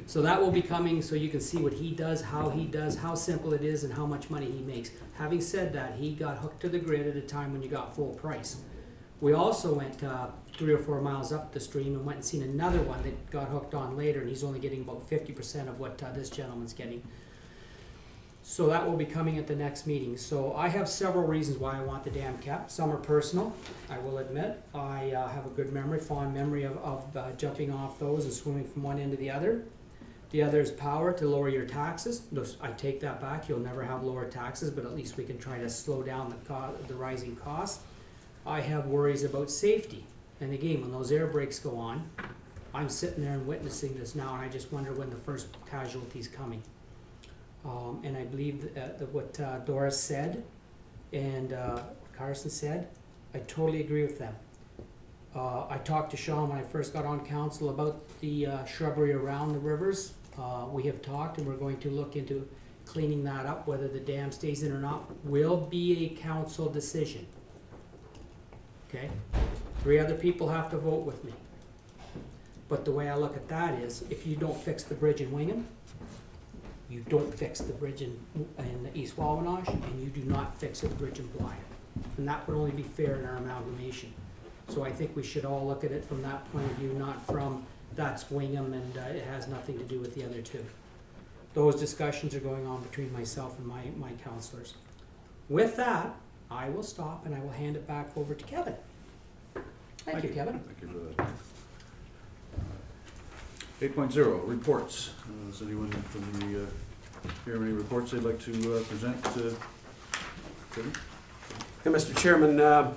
So that will be coming, so you can see what he does, how simple it is, and how much money he makes. Having said that, he got hooked to the grid at a time when you got full price. We also went 3 or 4 miles up the stream and went and seen another one that got hooked on later, and he's only getting about 50% of what this gentleman's getting. So that will be coming at the next meeting. So I have several reasons why I want the dam kept. Some are personal, I will admit. I have a good memory, fond memory of jumping off those and swimming from one end to the other. The other is power, to lower your taxes. I take that back, you'll never have lower taxes, but at least we can try to slow down the rising costs. I have worries about safety. And again, when those air brakes go on, I'm sitting there and witnessing this now, and I just wonder when the first casualty's coming. And I believe that what Doris said and what Carson said, I totally agree with them. I talked to Sean when I first got on council about the shrubbery around the rivers. We have talked, and we're going to look into cleaning that up. Whether the dam stays in or not will be a council decision. Okay? 3 other people have to vote with me. But the way I look at that is, if you don't fix the bridge in Wingham, you don't fix the bridge in East Wawanach, and you do not fix the bridge in Blythe. And that would only be fair in our amalgamation. So I think we should all look at it from that point of view, not from that's Wingham and it has nothing to do with the other 2. Those discussions are going on between myself and my councillors. With that, I will stop and I will hand it back over to Kevin. Thank you, Kevin. Thank you for that. 8.0, reports. Does anyone from the, here have any reports they'd like to present? Kevin? Hey, Mr. Chairman, a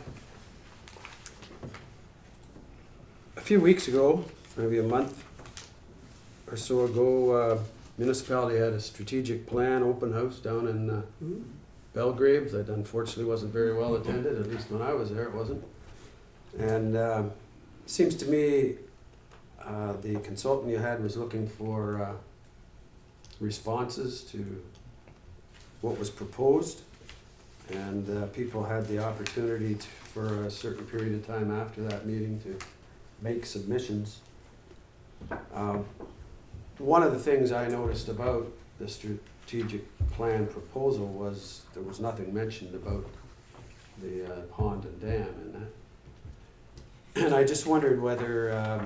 few weeks ago, maybe a month or so ago, municipality had a strategic plan open house down in Belgrave that unfortunately wasn't very well attended, at least when I was there it wasn't. And it seems to me the consultant you had was looking for responses to what was proposed, and people had the opportunity for a certain period of time after that meeting to make submissions. One of the things I noticed about the strategic plan proposal was there was nothing mentioned about the pond and dam in that. And I just wondered whether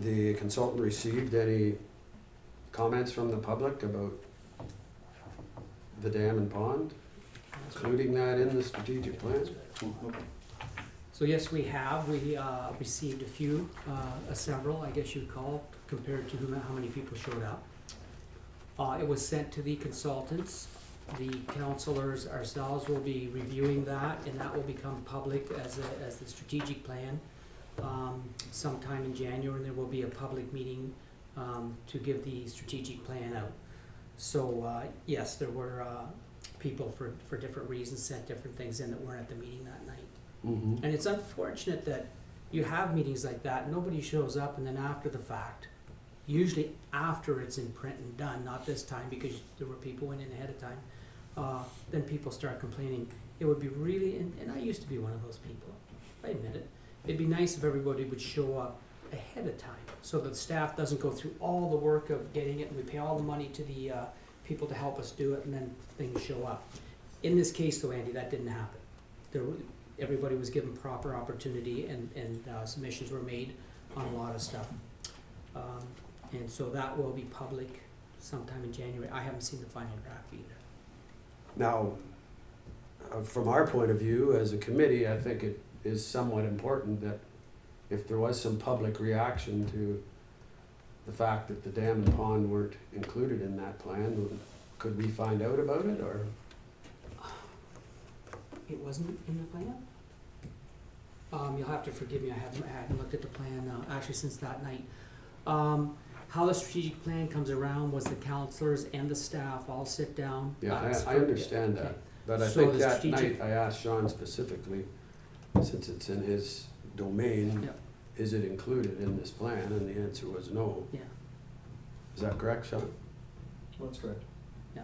the consultant received any comments from the public about the dam and pond, including that in the strategic plan. Okay. So yes, we have. We received a few, several, I guess you'd call, compared to how many people showed up. It was sent to the consultants. The councillors ourselves will be reviewing that, and that will become public as the strategic plan. Sometime in January, there will be a public meeting to give the strategic plan out. So yes, there were people for different reasons sent different things in that weren't at the meeting that night. Mm-hmm. And it's unfortunate that you have meetings like that, nobody shows up, and then after the fact, usually after it's in print and done, not this time because there were people went in ahead of time, then people start complaining. It would be really, and I used to be one of those people, I admit it, it'd be nice if everybody would show up ahead of time so that staff doesn't go through all the work of getting it, and we pay all the money to the people to help us do it, and then things show up. In this case though, Andy, that didn't happen. Everybody was given proper opportunity, and submissions were made on a lot of stuff. And so that will be public sometime in January. I haven't seen the final draft either. Now, from our point of view as a committee, I think it is somewhat important that if there was some public reaction to the fact that the dam and pond weren't included in that plan, could we find out about it, or? It wasn't in the plan? You'll have to forgive me, I hadn't looked at the plan, actually since that night. How the strategic plan comes around was the counselors and the staff all sit down. Yeah, it's I for- understand okay. that, but I So think the that strategic- night I asked Sean specifically, since it's in his domain, Yeah. is it included in this plan? And the answer was no. Yeah, Is that correct, Sean? That's correct. yeah.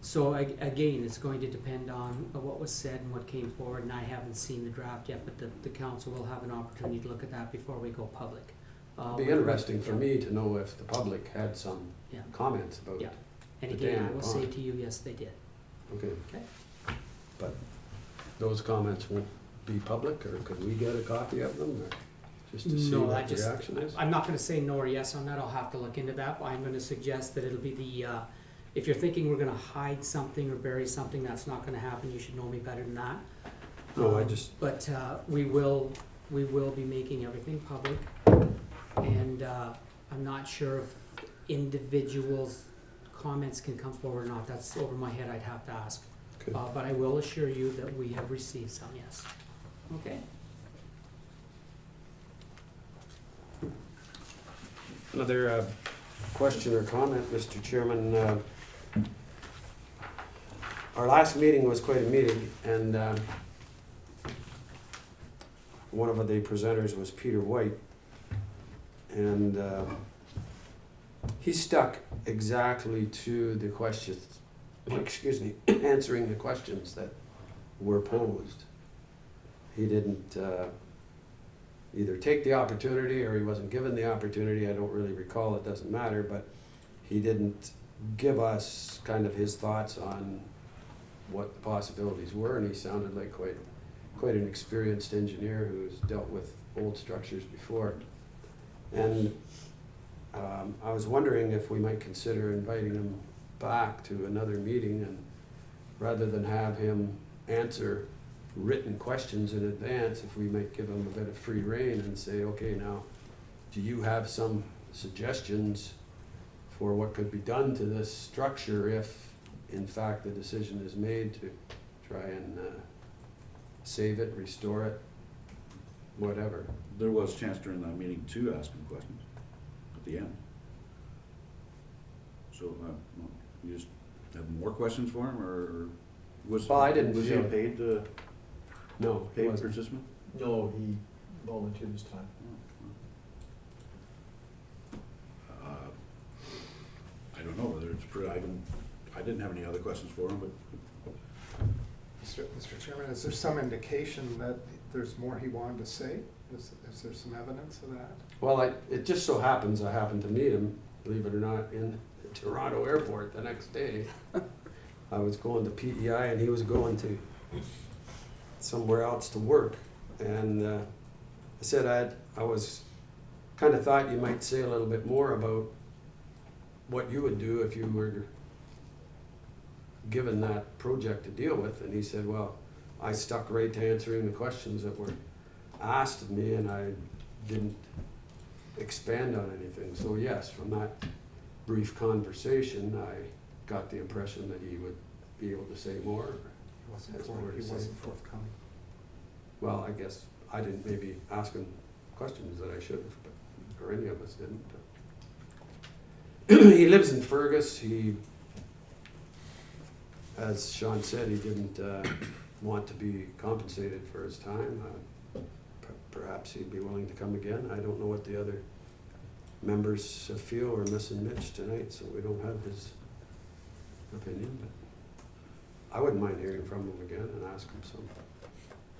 So again, it's going to depend on what was said and what came forward, and I haven't seen the draft yet, but the council will have an opportunity to look at that before we go public. It'd be interesting for me to know if the public had some Yeah. comments about Yeah. it. And The again, I dam will say pond. to you, yes, they did. Okay. Okay. But those comments won't be public, or could we get a copy of them, or just to see No, what the reaction is? I'm not gonna say no or yes on that, I'll have to look into that, I'm gonna suggest that it'll be if you're thinking we're gonna hide something or bury something, that's not gonna happen, you should know me better than that. No, I just, But, we will be making everything public, and, I'm not sure if individuals' comments can come forward or not, that's over my head, I'd have to ask. okay. But I will assure you that we have received some, yes. Okay. Another question or comment, Mr. Chairman. Our last meeting was quite a meeting, and one of the presenters was Peter White. And he stuck exactly to the questions, answering the questions that were posed. He didn't either take the opportunity or he wasn't given the opportunity. I don't really recall, it doesn't matter, but he didn't give us kind of his thoughts on what the possibilities were, and he sounded like quite an experienced engineer who's dealt with old structures before. And I was wondering if we might consider inviting him back to another meeting, and rather than have him answer written questions in advance, if we might give him a bit of free rein and say, okay, now, do you have some suggestions for what could be done to this structure if, in fact, the decision is made to try and save it, restore it, whatever? There was a chance during that meeting to ask him questions at the end. So, you just have more questions for him, or was, Well, I didn't was he feel a it. paid, No, he paid wasn't. participant? No, he volunteered his time. I don't know whether it's, I didn't have any other questions for him, but Mr. Chairman, is there some indication that there's more he wanted to say? Is there some evidence of that? Well, it just so happens I happened to meet him, believe it or not, in Toronto airport the next day. I was going to PEI and he was going to somewhere else to work. And I said I was kind of thought you might say a little bit more about what you would do if you were given that project to deal with. And he said, well, I stuck right to answering the questions that were asked of me, and I didn't expand on anything. So yes, from that brief conversation, I got the impression that he would be able to say more. Has more to He say. wasn't forthcoming. Well, I guess I didn't maybe ask him questions that I should have, but, or any of us didn't. But he lives in Fergus. He, as Sean said, he didn't want to be compensated for his time. Perhaps he'd be willing to come again. I don't know what the other members feel. We're missing Mitch tonight, so we don't have his opinion. But I wouldn't mind hearing from him again and ask him some.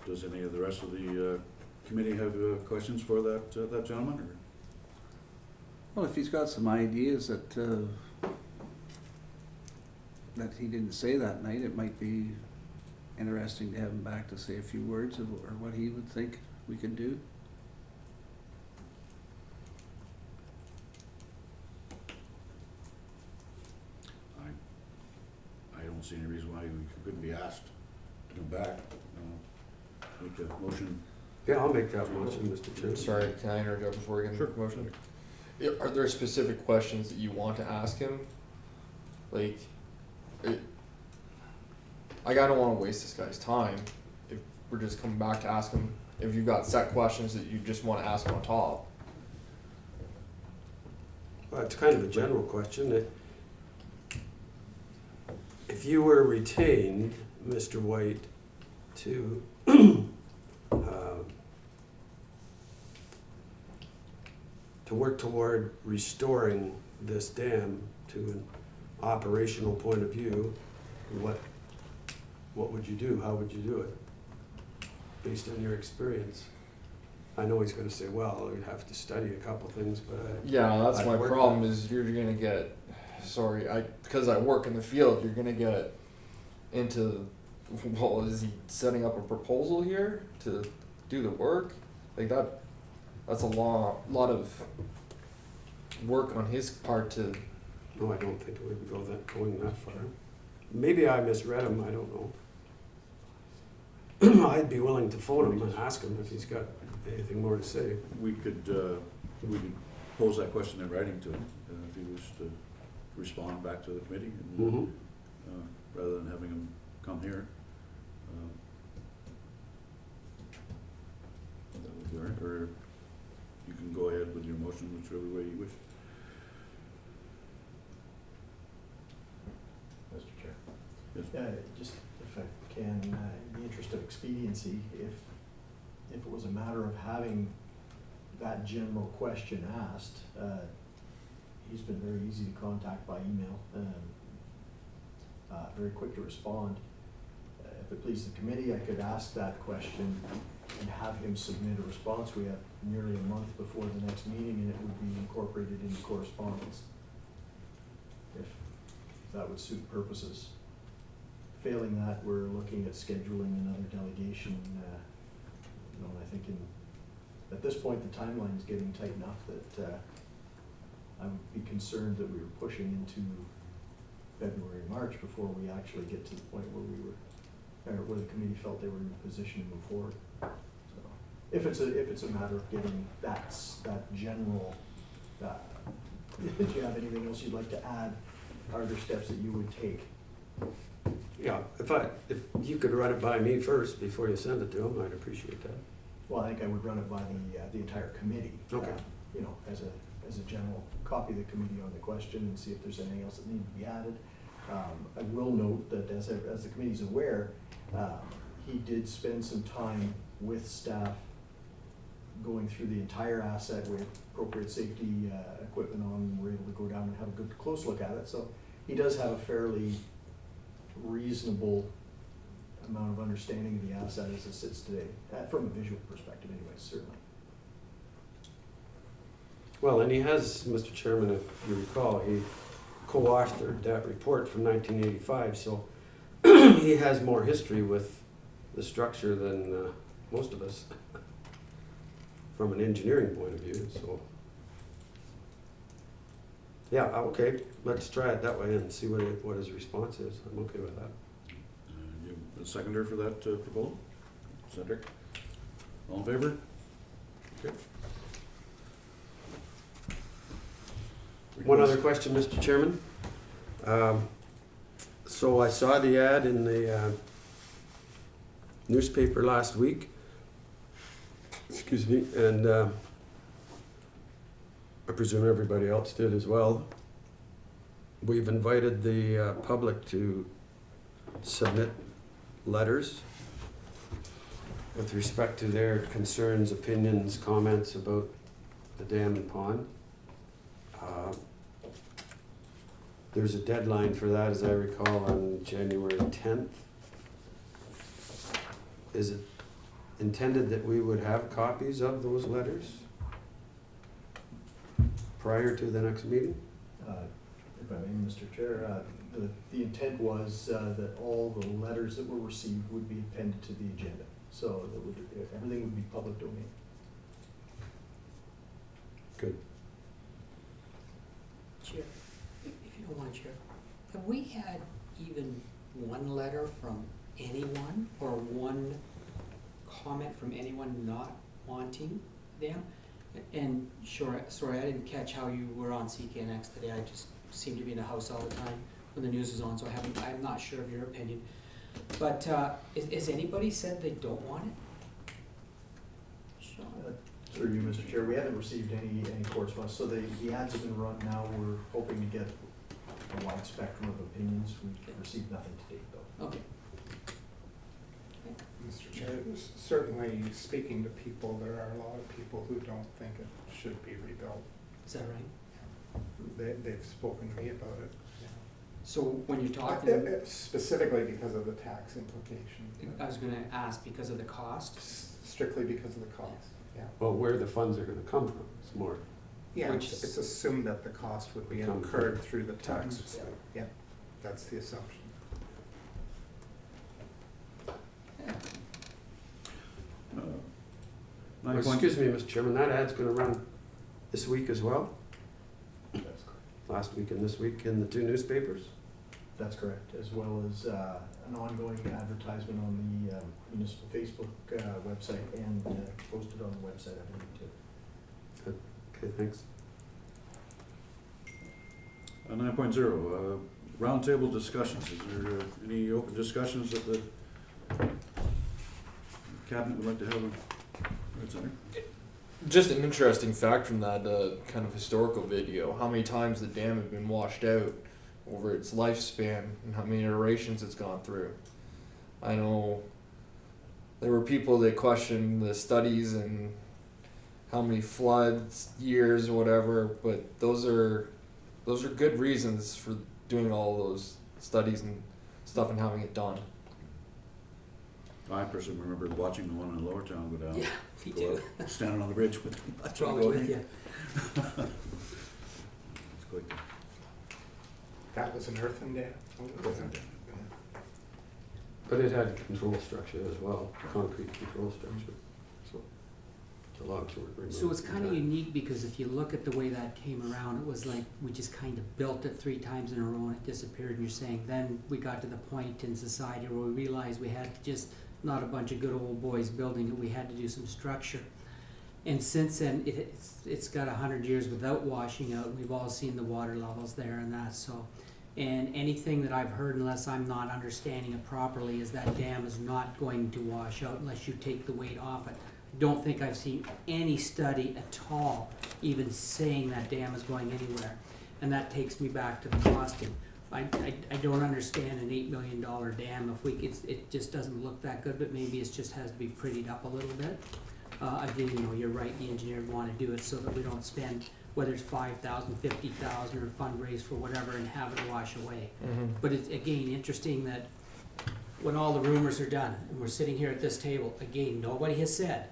does any of the rest of the committee have questions for that gentleman? Or? Well, if he's got some ideas that that he didn't say that night, it might be interesting to have him back to say a few words of or what he would think we could do. I don't see any reason why we couldn't be asked to come back. Make a motion. Yeah, I'll make that motion, Mr. Chairman. Sorry, can I interrupt before we get Sure. into the motion? Yeah, are there specific questions that you want to ask him? Like, I don't want to waste this guy's time. we're just coming back to ask him if you've got set questions that you just want to ask him on top. Well, it's kind of a general question. If you were retained, Mr. White, to to work toward restoring this dam to an operational point of view, what would you do? How would you do it? Based on your experience. I know he's gonna say, well, you'd have to study a couple things, but Yeah, that's I've my worked problem on- is you're gonna get, because I work in the field, you're gonna get into, well, is he setting up a proposal here to do the work? Like that's a lot of work on his part to, no, I don't think it would going that far. Maybe I misread him, I don't know. I'd be willing to phone him and ask him if he's got anything more to say. We could pose that question in writing to him, if he was to respond back to the committee, and, Mm-hmm. rather than having him come here. That would be all right, or you can go ahead with your motion whichever way you wish. Mr. Chair. Yes. Just if I can, in the interest of expediency, if it was a matter of having that general question asked, he's been very easy to contact by email, very quick to respond. If it pleases the committee, I could ask that question and have him submit a response. We have nearly a month before the next meeting, and it would be incorporated into correspondence, if that would suit purposes. Failing that, we're looking at scheduling another delegation. I think at this point, the timeline is getting tight enough that I would be concerned that we were pushing into February, March before we actually get to the point where where the committee felt they were in a position to move forward. So, if it's a matter of getting that general, did you have anything else you'd like to add? Are there steps that you would take? Yeah, if you could run it by me first before you send it to him, I'd appreciate that. Well, I think I would run it by the entire committee. Okay. As a general, copy the committee on the question and see if there's anything else that needs to be added. I will note that as the committee's aware, he did spend some time with staff going through the entire asset with appropriate safety equipment on, and we're able to go down and have a good close look at it. So he does have a fairly reasonable amount of understanding of the asset as it sits today, from a visual perspective anyways, certainly. Well, and he has, Mr. Chairman, if you recall, he co-authored that report from 1985, so he has more history with the structure than most of us from an engineering point of view, so. Yeah, okay, let's try it that way and see what his response is. I'm okay with that. You have a seconder for that proposal? Cedric? All in favor? Okay. One other question, Mr. Chairman. So I saw the ad in the newspaper last week, excuse me, and I presume everybody else did as well. We've invited the public to submit letters with respect to their concerns, opinions, comments about the dam and pond. There's a deadline for that, as I recall, on January 10th. Is it intended that we would have copies of those letters prior to the next meeting? If I may, Mr. Chair, the intent was that all the letters that were received would be appended to the agenda. So that everything would be public domain. Good. Chair, if you don't mind, Chair, have we had even one letter from anyone or one comment from anyone not wanting them? And sure, sorry, I didn't catch how you were on CKNX today. I just seem to be in the house all the time when the news is on, so I'm not sure of your opinion. But, has anybody said they don't want it? Through you, Mr. Chair, we haven't received any correspondence, so the ads have been run now, we're hoping to get a wide spectrum of opinions, we've received nothing to date though. Okay. Mr. Chair, certainly speaking to people, there are a lot of people who don't think it should be rebuilt. Is that right? They've spoken to me about it. So when you're talking, Specifically because of the tax implication. I was gonna ask because of the cost? Strictly because of the cost, yeah. Well, where the funds are gonna come from, it's more. Yeah, Which- it's assumed that the cost would be Come incurred through the tax. Taxes. Yeah, that's the assumption. Nine point- Excuse me, Mr. Chairman, that ad's gonna run this week as well? That's correct. Last week and this week in the two newspapers? That's correct, as well as an ongoing advertisement on the municipal Facebook website and posted on the website, I believe, too. Okay, thanks. 9.0, roundtable discussions. Is there any open discussions that the cabinet would like to have? Right, Senator? Just an interesting fact from that kind of historical video, how many times the dam had been washed out over its lifespan and how many iterations it's gone through. I know there were people that questioned the studies and how many floods, years, or whatever, but those are good reasons for doing all those studies and stuff and having it done. I personally remember watching the one in Lower Town go down. Yeah, me go too. up, standing on the bridge with That's probably with you. It's quite. That was an earthen dam. But it had control structure as well, concrete control structure, so the logs were removed. So it's kind of unique because if you look at the way that came around, it was like we just kind of built it 3 times in a row and it disappeared. And you're saying then we got to the point in society where we realized we had to just, not a bunch of good old boys building it, we had to do some structure. And since then, it's got 100 years without washing out. We've all seen the water levels there and that, so. And anything that I've heard, unless I'm not understanding it properly, is that dam is not going to wash out unless you take the weight off it. Don't think I've seen any study at all even saying that dam is going anywhere. And that takes me back to the costing. I don't understand an $8 million dam. It just doesn't look that good, but maybe it just has to be prettied up a little bit. Again, you know, you're right, the engineer would want to do it so that we don't spend, whether it's $5,000, $50,000 or fundraise for whatever and have it wash away. But it's, again, interesting that when all the rumors are done, and we're sitting here at this table, again, nobody has said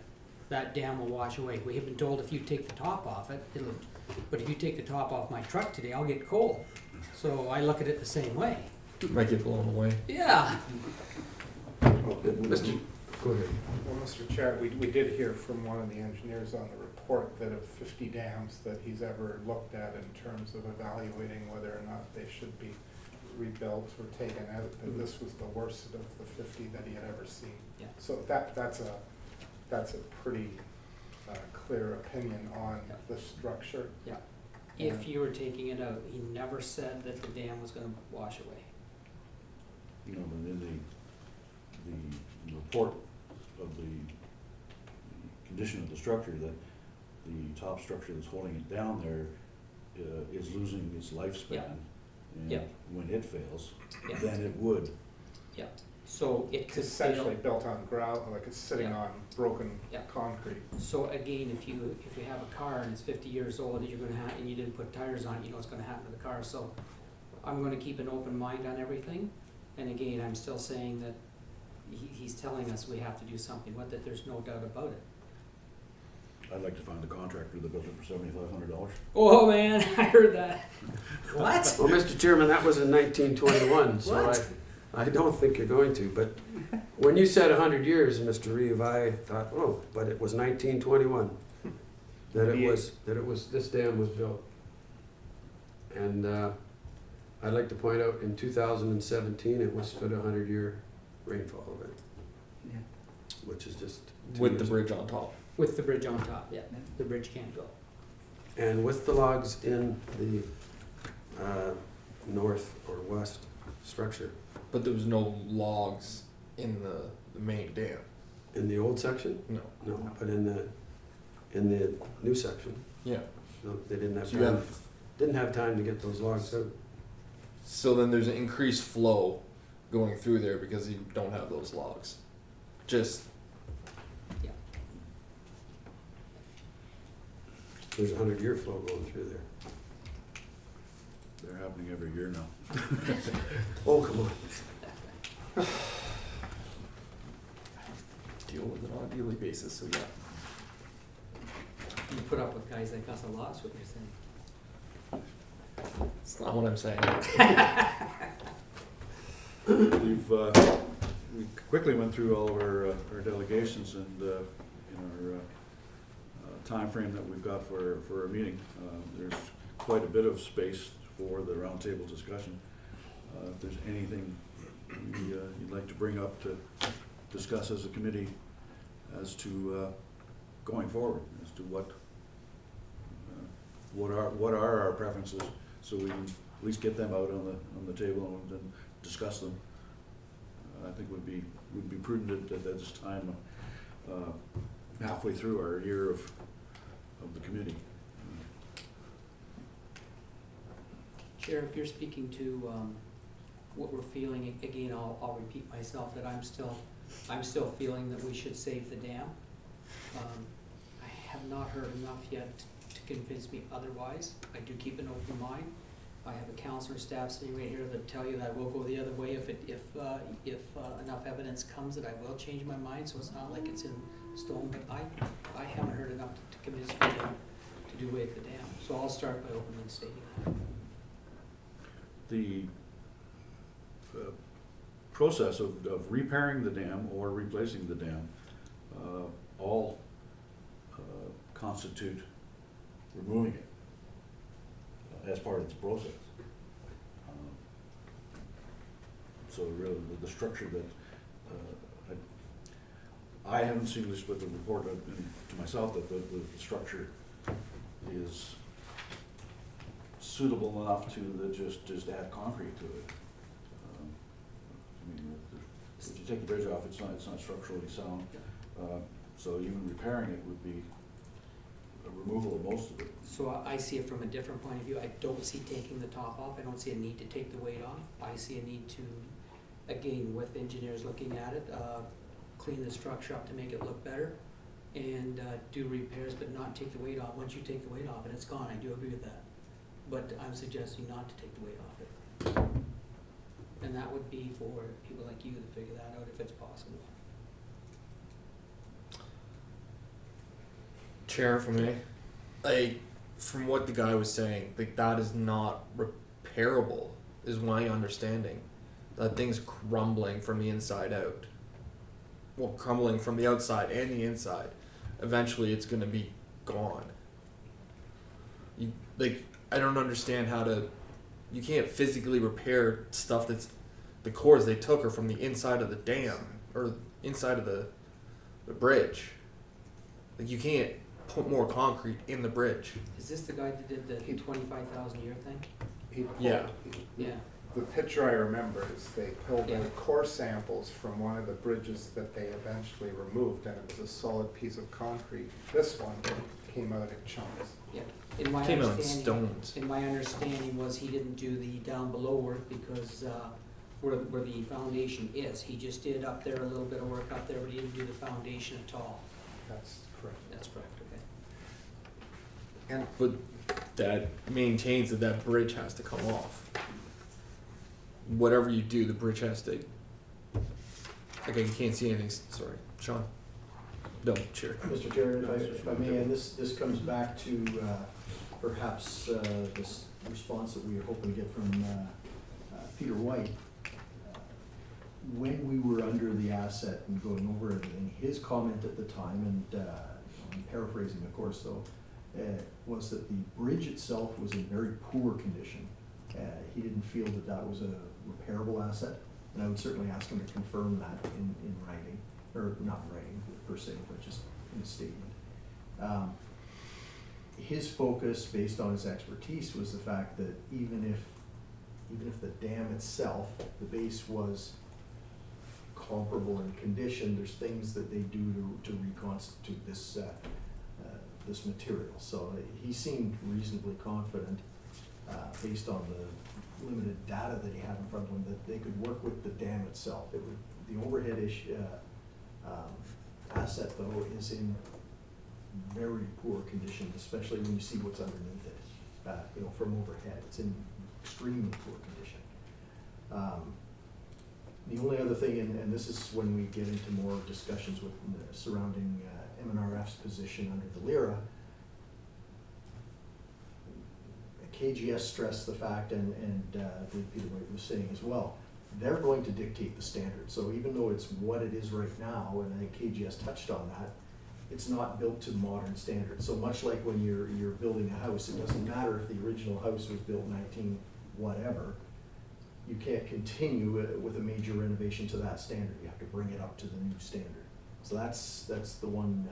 that dam will wash away. We have been told if you take the top off it, it'll, but if you take the top off my truck today, I'll get cold. So I look at it the same way. Might get blown away. Yeah. Mr. Go ahead. Well, Mr. Chair, we did hear from one of the engineers on the report that of 50 dams that he's ever looked at in terms of evaluating whether or not they should be rebuilt or taken out, that this was the worst of the 50 that he had ever seen. Yeah. So that's a pretty clear opinion on the structure. Yeah. If you were taking it out, he never said that the dam was gonna wash away. You know, but in the report of the condition of the structure, that the top structure that's holding it down there is losing its lifespan. Yeah. And Yeah. when it fails, Yeah. then it would. Yeah. So it It's could essentially fail. built on ground, like it's sitting Yeah. on broken Yeah. concrete. So again, if you have a car and it's 50 years old and you're gonna have, and you didn't put tires on it, you know what's gonna happen to the car. So I'm gonna keep an open mind on everything. And again, I'm still saying that he's telling us we have to do something with it. There's no doubt about it. I'd like to find the contractor that built it for $7,500. Oh man, I heard that. What? Well, Mr. Chairman, that was in 1921, so What? I don't think you're going to, but when you said 100 years, Mr. Reeve, I thought, oh, but it was 1921 that it was, this dam was built. And I'd like to point out, in 2017, it withstood a 100-year rainfall event, Yeah. which is just 2 With the years. bridge on top. With the bridge on top, yeah. The bridge can't go. And with the logs in the north or west structure, But there was no logs in the main dam. In the old section? No. No, but in the new section, Yeah. no, they didn't have So you time, have- didn't have time to get those logs out. So then there's an increased flow going through there because you don't have those logs. Just There's a 100-year flow going through there. They're happening every year now. Oh, come on. deal with it on a daily basis. So yeah. You put up with guys like us a lot, is what you're saying. It's not what I'm saying. We quickly went through all of our delegations and in our timeframe that we've got for our meeting. There's quite a bit of space for the roundtable discussion. If there's anything you'd like to bring up to discuss as a committee as to going forward, as to what are our preferences, so we can at least get them out on the table and then discuss them. I think would be prudent at this time, halfway through our year of the committee. Chair, if you're speaking to what we're feeling, again, I'll repeat myself, that I'm still feeling that we should save the dam. I have not heard enough yet to convince me otherwise. I do keep an open mind. I have a counselor staff sitting right here that tell you that I will go the other way if enough evidence comes that I will change my mind, so it's not like it's in stone, but I haven't heard enough to convince me to do away with the dam. So I'll start by openly stating that. The process of repairing the dam or replacing the dam all constitute removing it as part of the process. So really the structure that I haven't seen this with the report to myself that the structure is suitable enough to just add concrete to it. I mean, if you take the bridge off, it's not structurally sound. So even repairing it would be a removal of most of it. So I see it from a different point of view. I don't see taking the top off. I don't see a need to take the weight off. I see a need to, again, with engineers looking at it, clean the structure up to make it look better and do repairs, but not take the weight off. Once you take the weight off and it's gone, I do agree with that. But I'm suggesting not to take the weight off it. And that would be for people like you to figure that out if it's possible. Chair, for me, like from what the guy was saying, like that is not repairable, is my understanding. That thing's crumbling from the inside out. Well, crumbling from the outside and the inside. Eventually, it's gonna be gone. I don't understand how to. You can't physically repair stuff that's the cores they took are from the inside of the dam or inside of the bridge. Like you can't put more concrete in the bridge. Is this the guy that did the 25,000 year thing? Yeah. Yeah. The picture I remember is they pulled Yeah. the core samples from one of the bridges that they eventually removed, and it was a solid piece of concrete. This one came out in chunks. Yeah. In my Came out in understanding, stones. in my understanding was he didn't do the down below work because where the foundation is. He just did up there a little bit of work up there, but he didn't do the foundation at all. That's correct. That's correct. Okay. But that maintains that bridge has to come off. Whatever you do, the bridge has to. Okay, you can't see anything. Sorry, Sean. No, chair. Mr. Chair, if I may, and this comes back to perhaps this response that we were hoping to get from Peter White. When we were under the asset and going over everything, his comment at the time, and I'm paraphrasing of course though, was that the bridge itself was in very poor condition. He didn't feel that that was a repairable asset, and I would certainly ask him to confirm that in writing, or not in writing per se, but just in a statement. His focus, based on his expertise, was the fact that even if even if the dam itself, the base was comparable in condition, there's things that they do to reconstitute this, this material. So he seemed reasonably confident, based on the limited data that he had in front of him, that they could work with the dam itself. It would, the overhead issue, asset though is in very poor condition, especially when you see what's underneath it. You know, from overhead, it's in extremely poor condition. The only other thing, and this is when we get into more discussions with surrounding MNRF's position under the LIRA, KGS stressed the fact, and Peter White was saying as well, they're going to dictate the standard. So even though it's what it is right now, and I think KGS touched on that, it's not built to modern standards. So much like when you're building a house, it doesn't matter if the original house was built 19 whatever, you can't continue with a major renovation to that standard. You have to bring it up to the new standard. So that's the one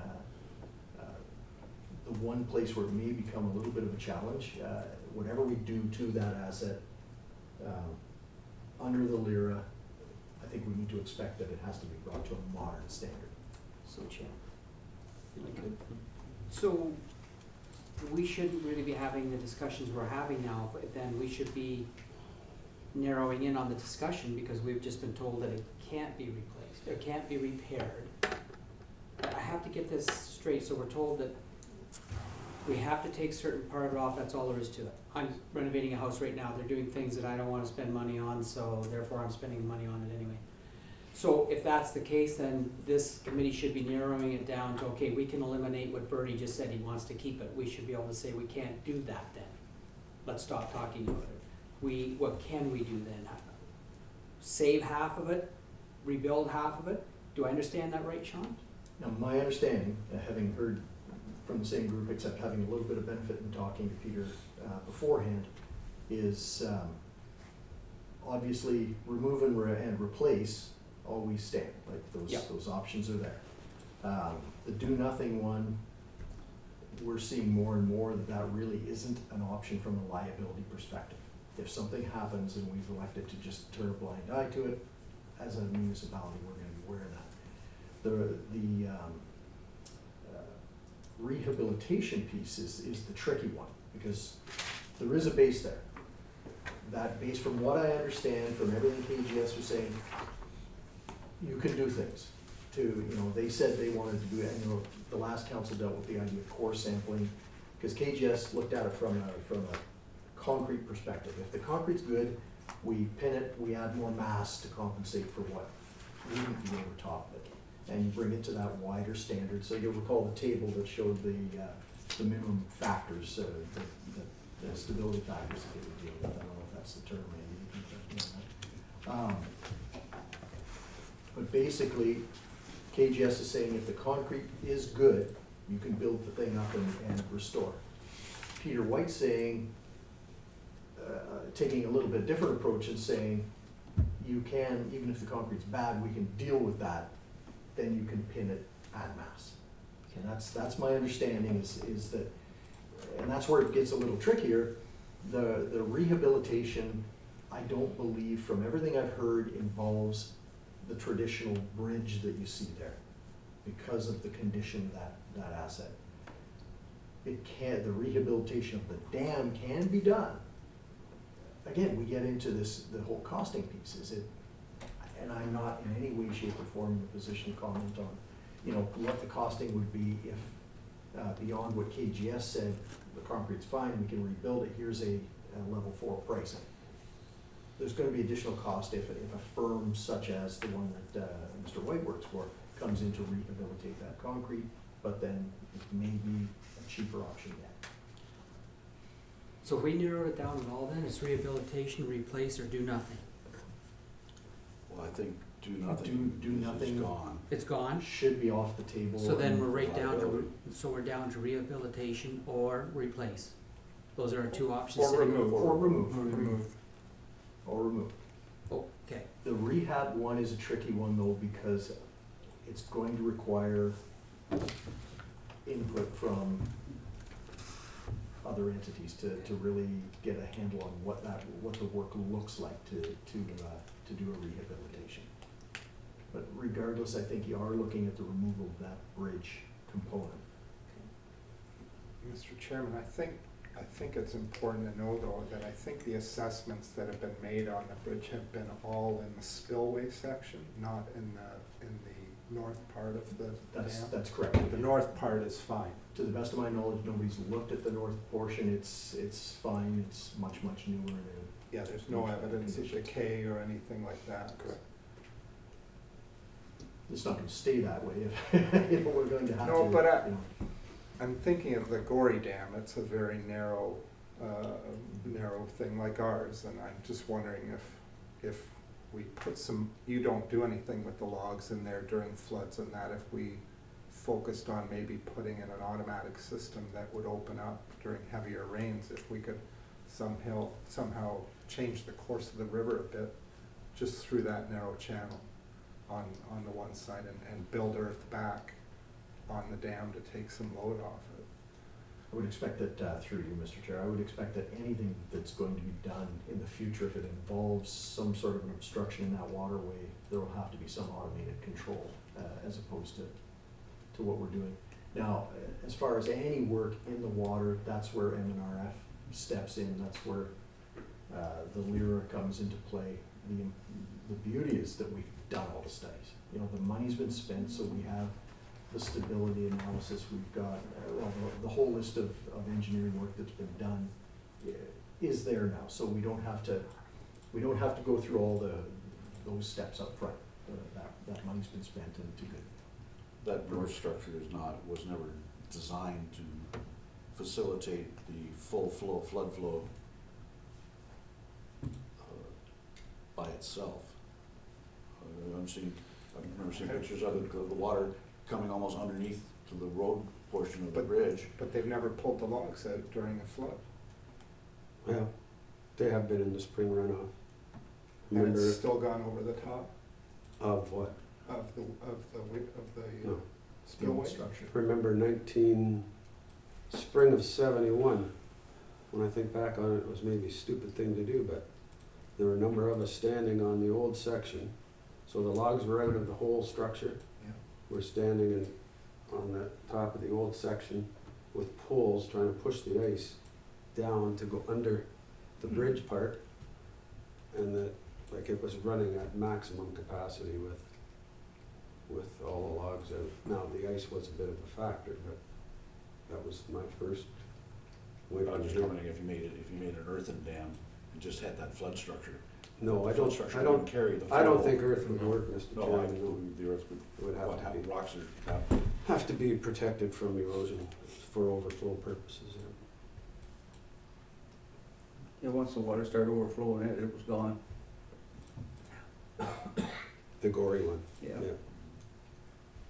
place where it may become a little bit of a challenge. Whatever we do to that asset under the LIRA, I think we need to expect that it has to be brought to a modern standard. So, Chair. So, we shouldn't really be having the discussions we're having now, but then we should be narrowing in on the discussion because we've just been told that it can't be replaced, it can't be repaired. I have to get this straight, so we're told that we have to take certain part of it off, that's all there is to it. I'm renovating a house right now, they're doing things that I don't wanna spend money on, so therefore I'm spending money on it anyway. So if that's the case, then this committee should be narrowing it down to, okay, we can eliminate what Bertie just said, he wants to keep it. We should be able to say we can't do that then. Let's stop talking about it. What can we do then? Save half of it, rebuild half of it? Do I understand that right, Sean? Now, my understanding, having heard from the same group, except having a little bit of benefit in talking to Peter beforehand, is obviously remove and replace always stand, like those, Yep. those options are there. The do nothing one, we're seeing more and more that really isn't an option from a liability perspective. If something happens and we've elected to just turn a blind eye to it, as a municipality, we're gonna be wearing that. The rehabilitation piece is the tricky one, because there is a base there. That base, from what I understand, from everything KGS was saying, you can do things to, you know, they said they wanted to do it, and, you know, the last council dealt with the idea of core sampling, because KGS looked at it from a concrete perspective. If the concrete's good, we pin it, we add more mass to compensate for what wouldn't be over top of it. And you bring it to that wider standard. So you'll recall the table that showed the minimum factors, the stability factors that they would deal with. I don't know if that's the term, maybe. But basically, KGS is saying if the concrete is good, you can build the thing up and restore. Peter White's saying, taking a little bit different approach and saying, you can, even if the concrete's bad, we can deal with that, then you can pin it en masse. And that's my understanding is that, and that's where it gets a little trickier. The rehabilitation, I don't believe, from everything I've heard, involves the traditional bridge that you see there because of the condition of that asset. The rehabilitation of the dam can be done. Again, we get into the whole costing piece. And I'm not in any way, shape, or form in a position to comment on, you know, what the costing would be if beyond what KGS said, the concrete's fine, we can rebuild it, here's a level 4 pricing. There's gonna be additional cost if a firm such as the one that Mr. White works for comes in to rehabilitate that concrete, but then it may be a cheaper option yet. So if we narrow it down at all then, it's rehabilitation, replace, or do nothing? Well, I think do nothing. Do nothing. Is gone. It's gone? Should be off the table. So then and we're right down liability. we're down to rehabilitation or replace. Those are our two options. Or sitting- remove. Or remove. Or remove. Okay, The rehab one is a tricky one though, because it's going to require input from a other entities to really get a handle on what the work looks like to do a rehabilitation. But regardless, I think you are looking at the removal of that bridge component. Mr. Chairman, I think it's important to know though that I think the assessments that have been made on the bridge have been all in the spillway section, not in the north part of the dam. That's correct. The north part is fine. To the best of my knowledge, nobody's looked at the north portion. It's fine. It's much newer. And Yeah, there's no evidence of decay or anything like that. correct. It's not going to stay that way. If, we're going to have No, to. but you know, I'm thinking of the Gory Dam. It's a very narrow thing like ours, and I'm just wondering if we put some, you don't do anything with the logs in there during floods and that, if we focused on maybe putting in an automatic system that would open up during heavier rains, if we could somehow change the course of the river a bit just through that narrow channel on the one side and build earth back on the dam to take some load off it. I would expect that, through you, Mr. Chair, I would expect that anything that's going to be done in the future, if it involves some sort of an obstruction in that waterway, there will have to be some automated control, as opposed to what we're doing. Now, as far as any work in the water, that's where MNRF steps in, that's where the LIRA comes into play. The beauty is that we've done all the studies. You know, the money's been spent, so we have the stability analysis, we've got, the whole list of engineering work that's been done is there now, so we don't have to go through all those steps up front. That money's been spent and to good. That bridge structure was never designed to facilitate the full flow, flood flow by itself. I've remember seeing pictures of it, of the water coming almost underneath to the road portion of the bridge. But they've never pulled the logs out during a flood. Well, they have been in the spring runoff. And Remember it's still gone over the top of what? of the No. spillway. Structure. Remember spring of 71, when I think back on it, it was maybe a stupid thing to do, but there were a number of us standing on the old section. So the logs were out of the whole structure. Yeah. We're standing on the top of the old section with poles trying to push the ice down to go under the bridge part. And it was running at maximum capacity with all the logs out. Now, the ice was a bit of a factor, but that was my first way. I was just wondering if you made an earthen dam and just had that flood structure. No, I Flood don't. structure I don't wouldn't carry the flow. I don't think earth would work, Mr. No, Chairman. the earth Would have to be. rocks are, Have to be protected from erosion for overflow purposes. Yeah, once the water started overflowing, it was gone. The gory one. Yeah.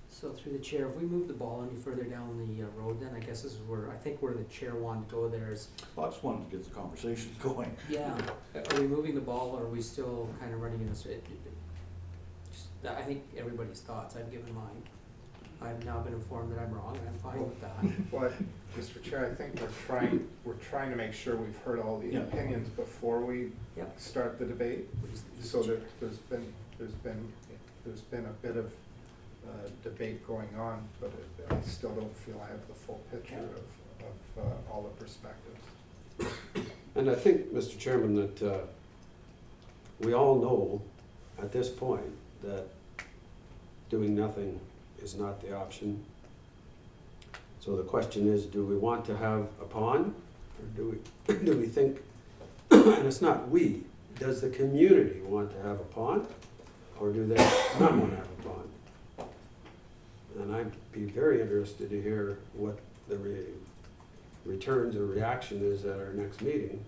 So through the chair, if we move the ball any further down the road, then I guess this is I think where the chair wanted to go there is, I just wanted to get the conversation going. yeah, are we moving the ball or are we still kind of running in this? I think everybody's thoughts, I've given mine. I've now been informed that I'm wrong and I'm fine with that. Well, Mr. Chair, I think we're trying to make sure we've heard all the Yeah. opinions before we Yep. start the debate. So that there's been a bit of debate going on, but I still don't feel I have the full picture of all the perspectives. And I think, Mr. Chairman, that we all know at this point that doing nothing is not the option. So the question is, do we want to have a pond, or do we think, and it's not we, does the community want to have a pond, or do they not want to have a pond? And I'd be very interested to hear what the returns or reaction is at our next meeting.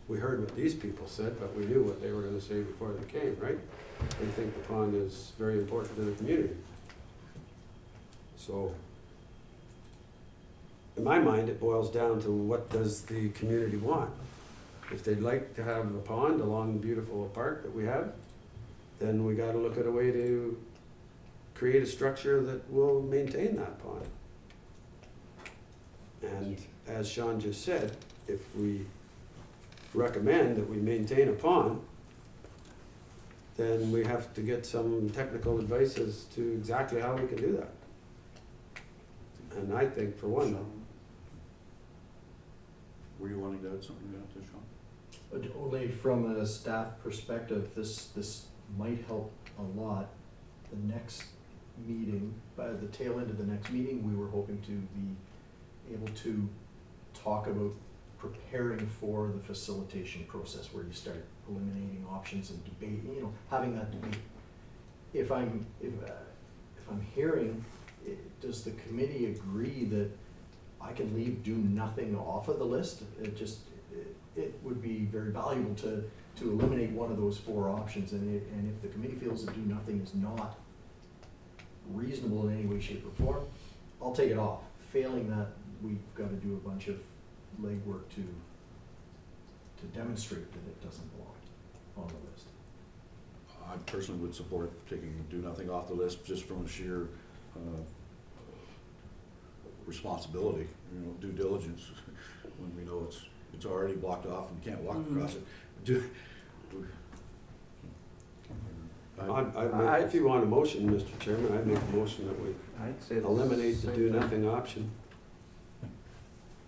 We heard what these people said, but we knew what they were going to say before they came, right? They think the pond is very important to the community. So, in my mind, it boils down to what does the community want? If they'd like to have a pond along the beautiful park that we have, then we got to look at a way to create a structure that will maintain that pond. And as Sean just said, if we recommend that we maintain a pond, then we have to get some technical advice as to exactly how we can do that. And I think for one, Sean, were you wanting to add something to that, Sean? But only from a staff perspective, this might help a lot. The next meeting, by the tail end of the next meeting, we were hoping to be able to talk about preparing for the facilitation process, where you start eliminating options and debate, having that debate. If I'm hearing, does the committee agree that I can leave do nothing off of the list? It would be very valuable to eliminate one of those four options, and if the committee feels that do nothing is not reasonable in any way, shape, or form, I'll take it off. Failing that, we've got to do a bunch of legwork to demonstrate that it doesn't belong on the list. I personally would support taking do nothing off the list just from a sheer responsibility, due diligence, when we know it's already blocked off and you can't walk across it. if you want a motion, Mr. Chairman, I'd make a motion that we I'd say the eliminate the same do thing. nothing option.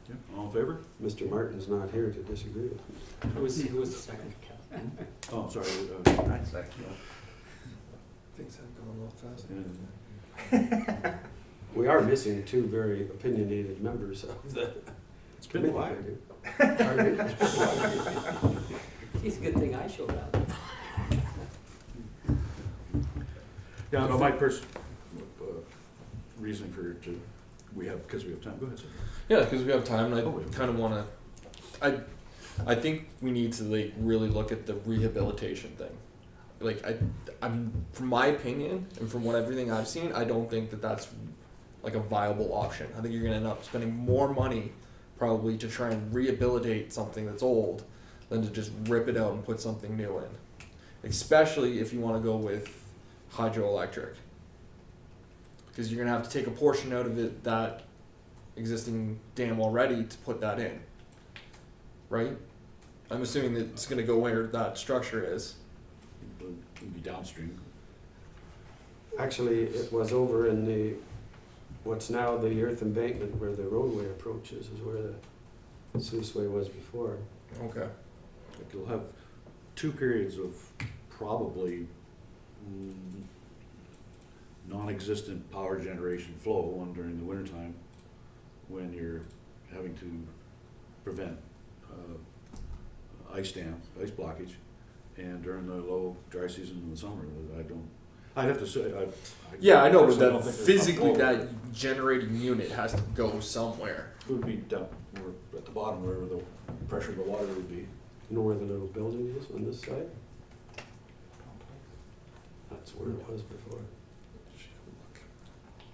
Yeah, all in favor? Mr. Martin's not here to disagree with me. Who was the second? Oh, sorry. I'd second Things have gone a little fast. And We are missing two very opinionated members of the it's been a while. Pardon me? It's a good thing I showed up. Yeah, no, my reasoning because we have time. Go ahead, sir. Yeah, because we have time, and Oh, we have I kind of want to. I think we need to really look at the rehabilitation thing. I'm from my opinion and from everything I've seen, I don't think that that's a viable option. I think you're gonna end up spending more money probably to try and rehabilitate something that's old than to just rip it out and put something new in. Especially if you want to go with hydroelectric, because you're gonna have to take a portion out of it that existing dam already to put that in, right? I'm assuming that it's going to go where that structure is. It'd be downstream. Actually, it was over in what's now the earth embankment where the roadway approaches, is where the sluiceway was before. Okay. Like you'll have two periods of probably non-existent power generation flow, one during the wintertime when you're having to prevent ice blockage, and during the low dry season in the summer. I'd have to say, Yeah, I know, but personally don't that think there's physically enough flow. that generating unit has to go somewhere. It would be down, or at the bottom, wherever the pressure of the water would be. You know where the little building is on this side? That's where it was before.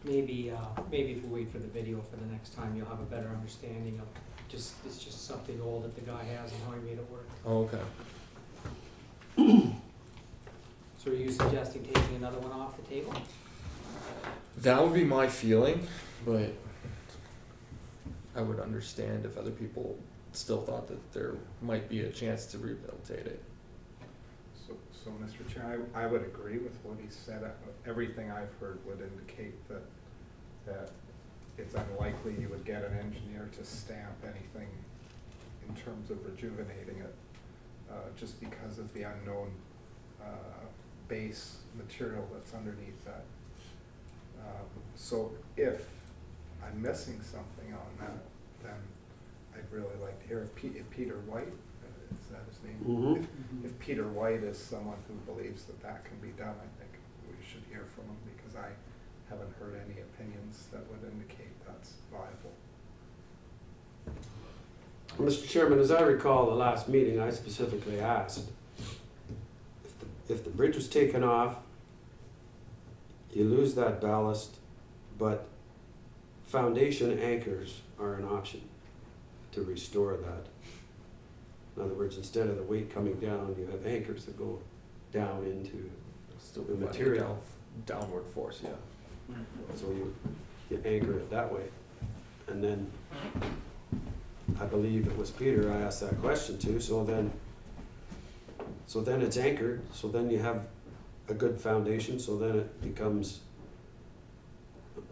Maybe if we wait for the video for the next time, you'll have a better understanding of it's just something old that the guy has and how he made it work. Oh, okay. So are you suggesting taking another one off the table? That would be my feeling, but I would understand if other people still thought that there might be a chance to rehabilitate it. So, Mr. Chair, I would agree with what he said. Everything I've heard would indicate that it's unlikely you would get an engineer to stamp anything in terms of rejuvenating it, just because of the unknown base material that's underneath that. So if I'm missing something on that, then I'd really like to hear if Peter White, is that his name? Mm-hmm. If Peter White is someone who believes that can be done, I think we should hear from him, because I haven't heard any opinions that would indicate that's viable. Mr. Chairman, as I recall the last meeting, I specifically asked if the bridge was taken off, you lose that ballast, but foundation anchors are an option to restore that. In other words, instead of the weight coming down, you have anchors that go down into Still the providing material. downward force, yeah. So you anchor it that way. And then I believe it was Peter I asked that question to, so then it's anchored, so then you have a good foundation, so then it becomes,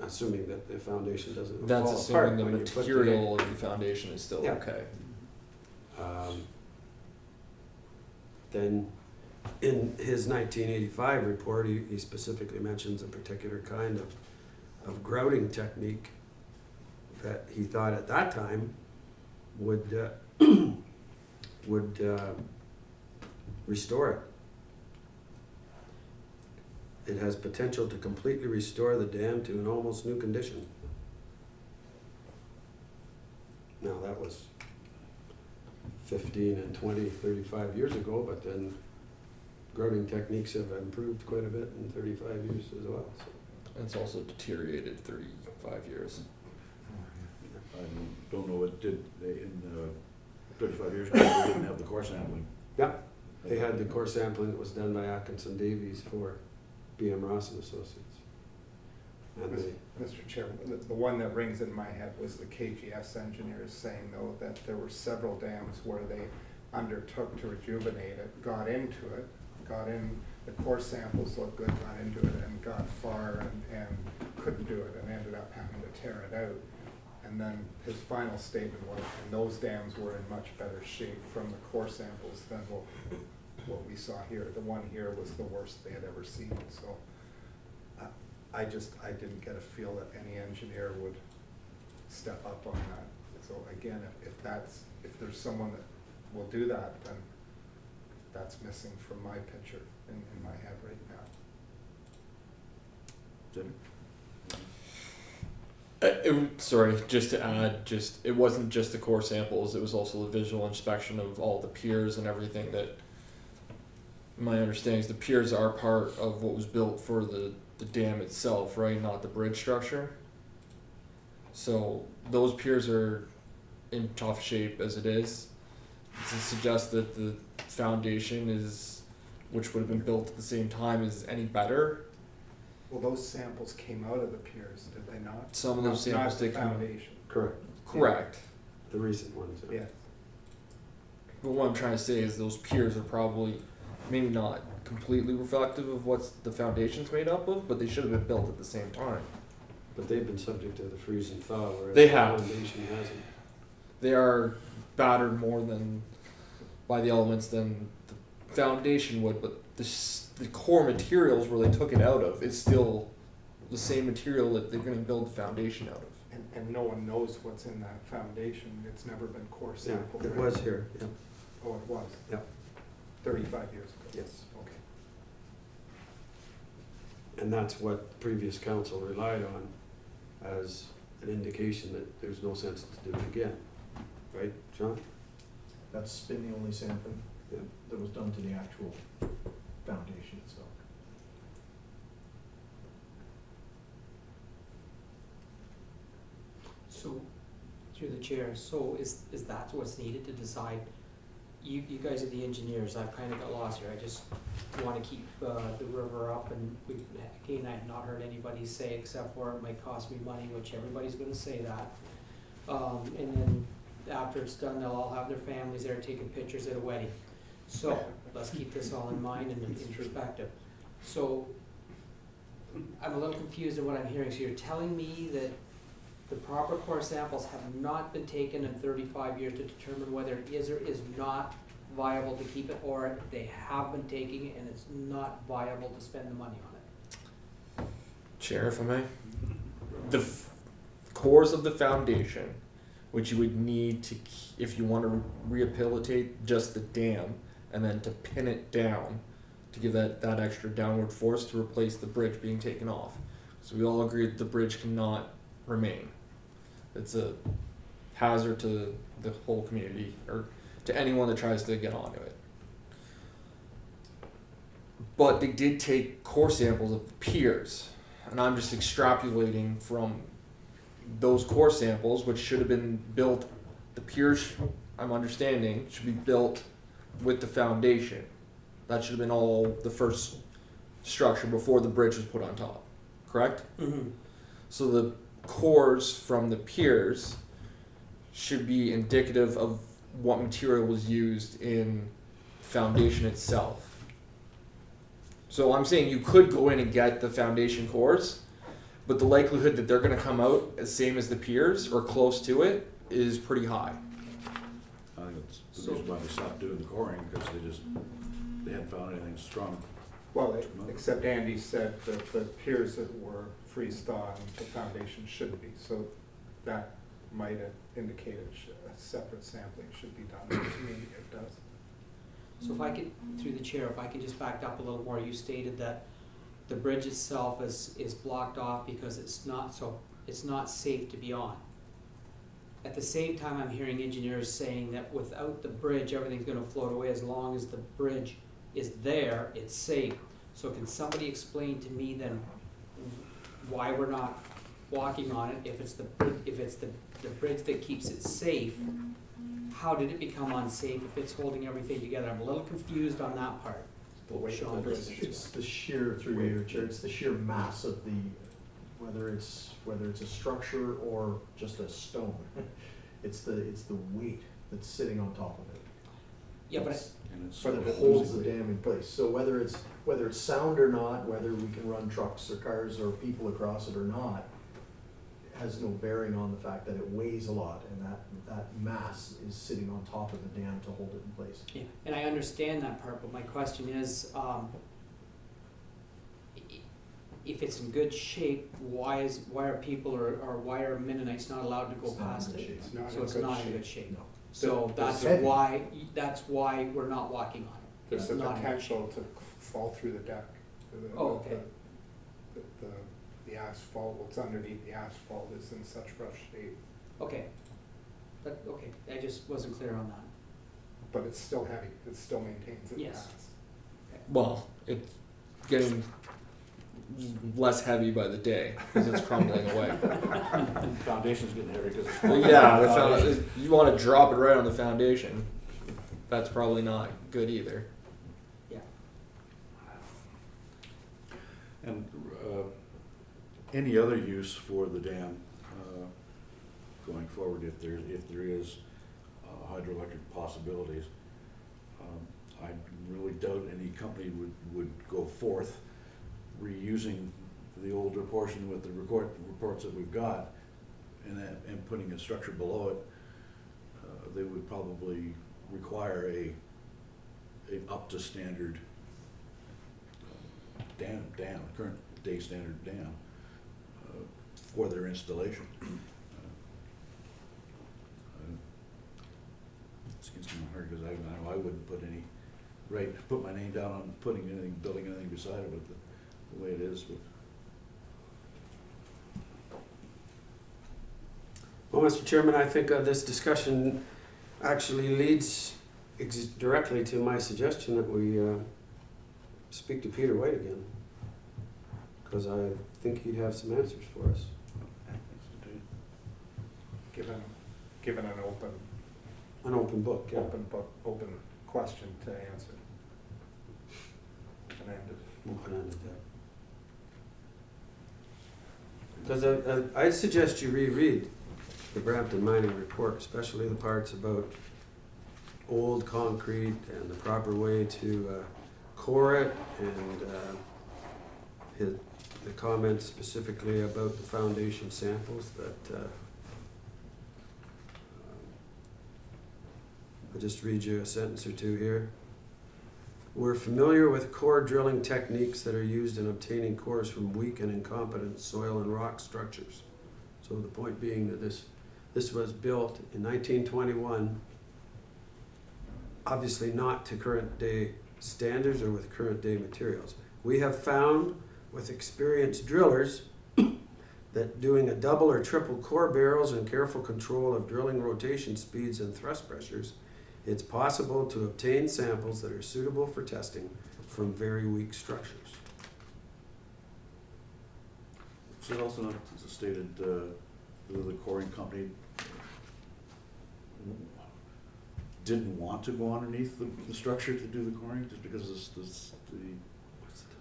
assuming that the foundation doesn't That's fall apart assuming the when you put material of the foundation is still Yeah. okay. Then in his 1985 report, he specifically mentions a particular kind of grouting technique that he thought at that time would restore it. It has potential to completely restore the dam to an almost new condition. Now that was 15 and 20, 35 years ago, but then grouting techniques have improved quite a bit in 35 years as well. So. And it's also deteriorated 35 years. I don't know, it did, in 35 years ago, they didn't have the core sampling. Yeah, they had the core sampling that was done by Atkinson Davies for B.M. Ross and Associates. And they, Mr. Chair, the one that rings in my head was the KGS engineers saying, though, that there were several dams where they undertook to rejuvenate it, got into it, got in, the core samples looked good, got into it, and got far and couldn't do it, and ended up having to tear it out. And then his final statement was, and those dams were in much better shape from the core samples than what we saw here. The one here was the worst they had ever seen, so. I didn't get a feel that any engineer would step up on that. So again, if there's someone that will do that, then that's missing from my picture in my head right now. Jimmy? Sorry, just to add, it wasn't just the core samples, it was also the visual inspection of all the piers and everything that, my understanding is the piers are part of what was built for the dam itself, right? Not the bridge structure. So those piers are in tough shape as it is. To suggest that the foundation is, which would have been built at the same time, is any better. Well, those samples came out of the piers, did they not? Some of those samples Not the did come out. foundation. correct, Correct. the recent ones. Yeah. But what I'm trying to say is those piers are probably maybe not completely reflective of what the foundation's made up of, but they should have been built at the same time. But they've been subject to the freeze and thaw, whereas They the have. foundation hasn't. They are battered more than by the elements than the foundation would, but the core materials where they took it out of is still the same material that they're going to build the foundation out of. And no one knows what's in that foundation. It's never been core Yeah, sampled. it right? was here, yeah, Oh, it was? Yeah. 35 years ago? yes. Okay. And that's what previous council relied on as an indication that there's no sense to do it again. Right, John? That's been the only sampling Yeah. that was done to the actual foundation itself. So, through the chair, so is that what's needed to decide? You guys are the engineers, I've kind of got lost here, I just wanna keep, the river up, and again, I've not heard anybody say, except for it might cost me money, which everybody's gonna say that. And then after it's done, they'll all have their families there taking pictures at a wedding. So, let's keep this all in mind and in perspective. So, I'm a little confused in what I'm hearing, so you're telling me that the proper core samples have not been taken in 35 years to determine whether it is or is not viable to keep it, or they have been taking it and it's not viable to spend the money on it? Chair, if I may. The cores of the foundation, which you would need to, if you want to rehabilitate just the dam, and then to pin it down to give that extra downward force to replace the bridge being taken off. So we all agree that the bridge cannot remain. It's a hazard to the whole community, or to anyone that tries to get onto it. But they did take core samples of the piers, and I'm just extrapolating from those core samples, which should have been built, the piers, I'm understanding, should be built with the foundation. That should have been all the first structure before the bridge was put on top, correct? Mm-hmm. So the cores from the piers should be indicative of what material was used in foundation itself. So I'm saying you could go in and get the foundation cores, but the likelihood that they're going to come out as same as the piers or close to it is pretty high. I think that's the reason why they stopped doing the coring, because they hadn't found anything strong. Well, except Andy said that the piers that were freeze-thaw and the foundation shouldn't be, so that might have indicated a separate sampling should be done. To me, it does. So if I could, through the chair, if I could just back up a little more, you stated that the bridge itself is blocked off because it's not safe to be on. At the same time, I'm hearing engineers saying that without the bridge, everything's gonna float away. As long as the bridge is there, it's safe. So can somebody explain to me then why we're not walking on it? If it's the bridge that keeps it safe, how did it become unsafe if it's holding everything together? I'm a little confused on that part. The weight Sean, of the bridge, it's the sheer, through your chair, it's the sheer mass of the, whether it's a structure or just a stone. It's the weight that's sitting on top of it. Yeah, but That holds the dam in place. So whether it's sound or not, whether we can run trucks or cars or people across it or not, has no bearing on the fact that it weighs a lot, and that mass is sitting on top of the dam to hold it in place. yeah, and I understand that part, but my question is, if it's in good shape, why are people or why are Mennonites not allowed to go It's not in past good it? shape. It's not So in it's good not in shape. good shape. No. So It's heavy. that's why we're not walking on it. There's It's the not in good potential to fall through the deck. Oh, okay. The asphalt, what's underneath the asphalt is in such rough shape, Okay. But, okay, I just wasn't clear on that. but it's still heavy, it still maintains its Yes. mass. Well, it's getting less heavy by the day because it's crumbling away. Foundation's getting heavy because it's. Well, yeah, you want to drop it right on the foundation. That's probably not good either. Yeah. And any other use for the dam going forward, if there is hydroelectric possibilities, I really doubt any company would go forth reusing the older portion with the reports that we've got and putting a structure below it. They would probably require a up to standard dam, current day standard dam for their installation. It's kind of hard because I know I wouldn't put my name down on building anything beside it with the way it is. But Well, Mr. Chairman, I think this discussion actually leads directly to my suggestion that we speak to Peter White again, because I think he'd have some answers for us. Given an An open book, yeah. open question to answer. Open-ended. Open-ended, yeah. Because I'd suggest you reread the Brampton Mining Report, especially the parts about old concrete and the proper way to core it, and the comments specifically about the foundation samples that I'll just read you a sentence or two here. We're familiar with core drilling techniques that are used in obtaining cores from weak and incompetent soil and rock structures. So the point being that this was built in 1921, obviously not to current day standards or with current day materials. We have found with experienced drillers that doing a double or triple core barrels and careful control of drilling rotation speeds and thrust pressures, it's possible to obtain samples that are suitable for testing from very weak structures. is it also not stated the coring company didn't want to go underneath the structure to do the coring just because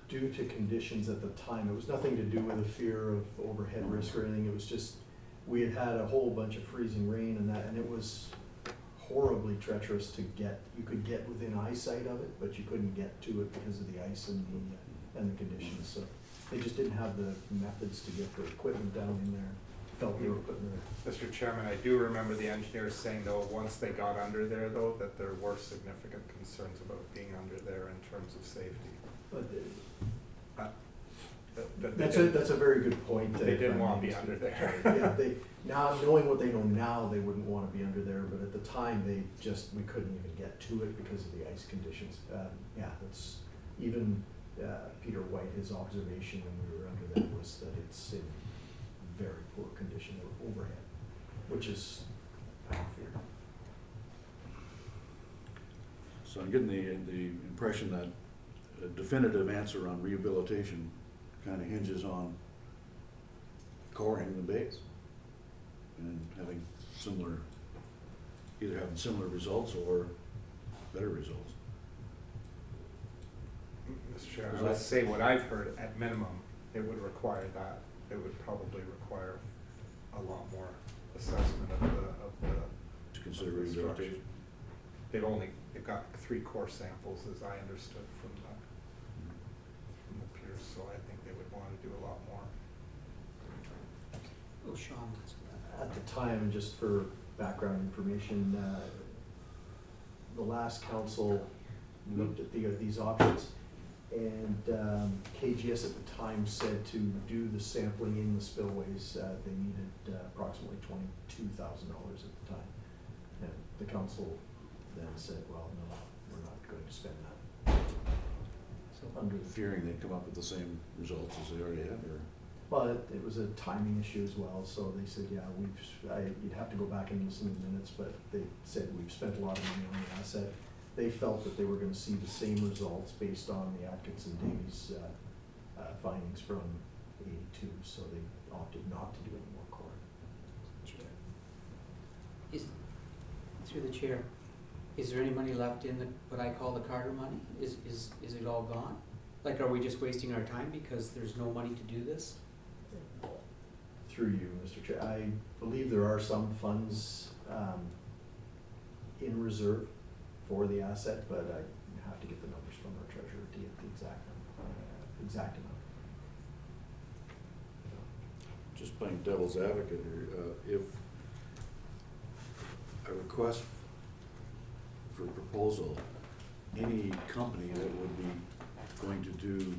Due to conditions at the time, it was nothing to do with a fear of overhead risk or anything, it was just we had had a whole bunch of freezing rain and that, and it was horribly treacherous to get. You could get within eyesight of it, but you couldn't get to it because of the ice and the conditions. So they just didn't have the methods to get the equipment down in there. Felt they were putting their. Mr. Chairman, I do remember the engineers saying though, once they got under there though, that there were significant concerns about being under there in terms of safety. But That they that's a very good point. They didn't want to be under there. Yeah, they, now, knowing what they know now, they wouldn't want to be under there, but at the time, we couldn't even get to it because of the ice conditions. Yeah, that's, even Peter White, his observation when we were under there was that it's in very poor condition overhead, which is, I fear. So I'm getting the impression that a definitive answer on rehabilitation kind of hinges on coring the base and having either having similar results or better results. Mr. Chair, I would say what I've heard, at minimum, it would require that. It would probably require a lot more assessment of the To consider of the rehabilitation. structure. They've got 3 core samples, as I understood from the peers, so I think they would want to do a lot more. Oh, Sean. At the time, just for background information, the last council looked at these options, and KGS at the time said to do the sampling in the spillways, they needed approximately $22,000 at the time. And the council then said, well, no, we're not going to spend that. So under the Fearing they'd come up with the same results as they already have, or? Well, it was a timing issue as well, so they said, yeah, you'd have to go back and listen to the minutes, but they said we've spent a lot of money on the asset. They felt that they were gonna see the same results based on the Atkinson-Davies findings from '82, so they opted not to do any more core. Through the chair, is there any money left in what I call the Carter money? Is it all gone? Like, are we just wasting our time because there's no money to do this? Through you, Mr. Chair, I believe there are some funds in reserve for the asset, but I have to get the numbers from our treasurer to get the exact amount. Just playing devil's advocate here, if a request for proposal, any company that would be going to do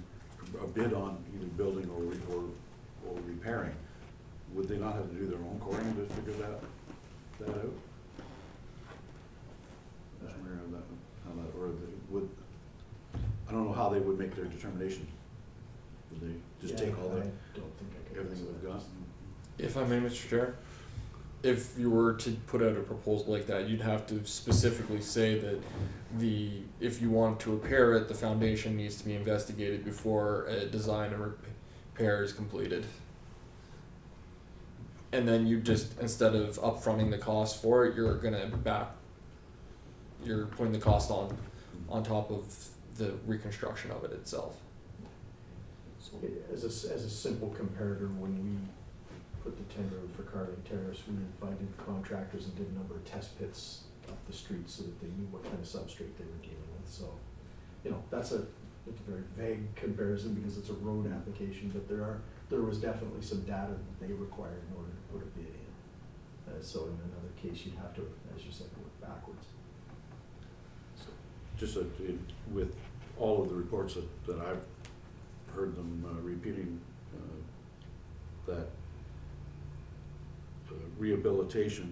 a bid on either building or repairing, would they not have to do their own coring to figure that out? Just wondering how that, or I don't know how they would make their determination. Would they just take all I the, don't think I can everything answer we've that. got? If I may, Mr. Chair, if you were to put out a proposal like that, you'd have to specifically say that if you want to repair it, the foundation needs to be investigated before a design and repair is completed. And then you just, instead of upfronting the cost for it, you're putting the cost on top of the reconstruction of it itself. As a simple comparator, when we put the tender out for Carling Terrace, we invited contractors and did a number of test pits up the street so that they knew what kind of substrate they were dealing with. So, it's a very vague comparison because it's a road application, but there was definitely some data that they required in order to put a bid in. So in another case, you'd have to, as you said, work backwards. Just with all of the reports that I've heard them repeating, that rehabilitation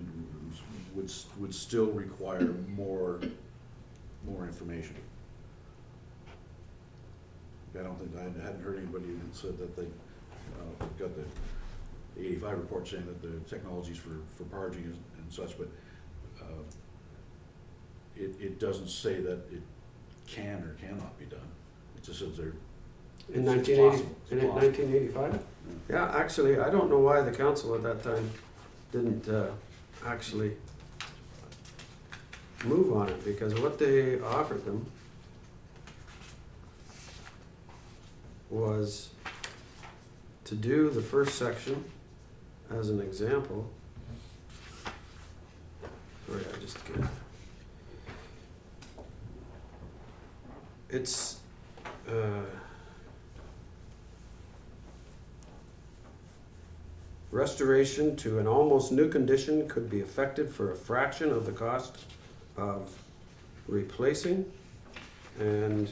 would still require more information. I hadn't heard anybody that said that they got the 85 report saying that the technologies for barging and such, but it doesn't say that it can or cannot be done. It just says they're. In it's 1980, possible. It's in possible. 1985? Yeah, actually, I don't know why the council at that time didn't actually move on it, because what they offered them was to do the first section as an example. Sorry, I just can't. It's, restoration to an almost new condition could be effected for a fraction of the cost of replacing, and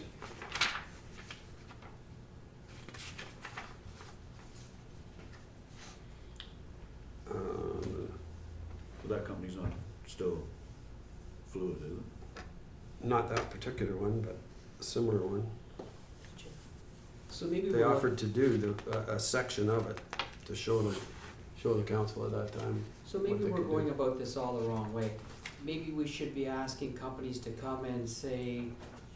So that company's not still fluid, is it? not that particular one, but a similar one. So maybe They offered to do a section of it to show the council at that time. So what maybe they we're could do. going about this all the wrong way. Maybe we should be asking companies to come and say,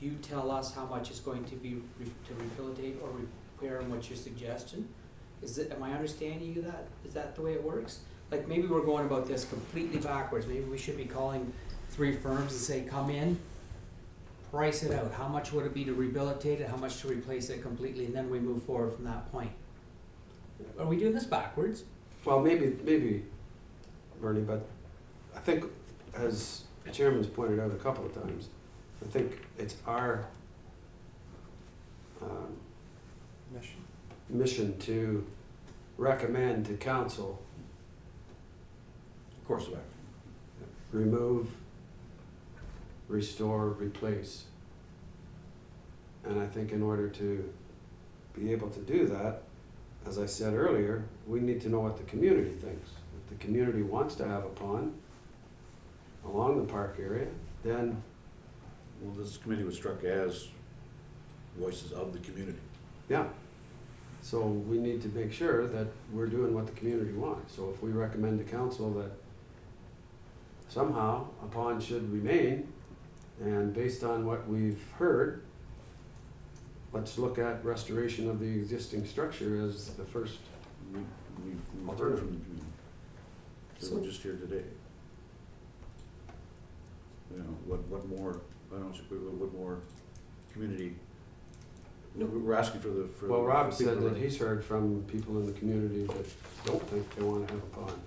you tell us how much it's going to be to rehabilitate or repair, and what's your suggestion? Am I understanding you that? Is that the way it works? Like, maybe we're going about this completely backwards. Maybe we should be calling 3 firms and say, come in, price it out. How much would it be to rehabilitate it? How much to replace it completely? And then we move forward from that point. Are we doing this backwards? Well, maybe, Bernie, but I think, as the chairman's pointed out a couple of times, I think it's our mission to recommend to council Course of action. remove, restore, replace. And I think in order to be able to do that, as I said earlier, we need to know what the community thinks. If the community wants to have a pond along the park area, then Well, this committee was struck as voices of the community. yeah. So we need to make sure that we're doing what the community wants. So if we recommend to council that somehow a pond should remain, and based on what we've heard, let's look at restoration of the existing structure as the first. We've heard from the community. So we're just here today. You know, what more, I don't know, what more community, we're asking for the, for. Well, Rob for people said that to- he's heard from people in the community that don't think they want to have a pond.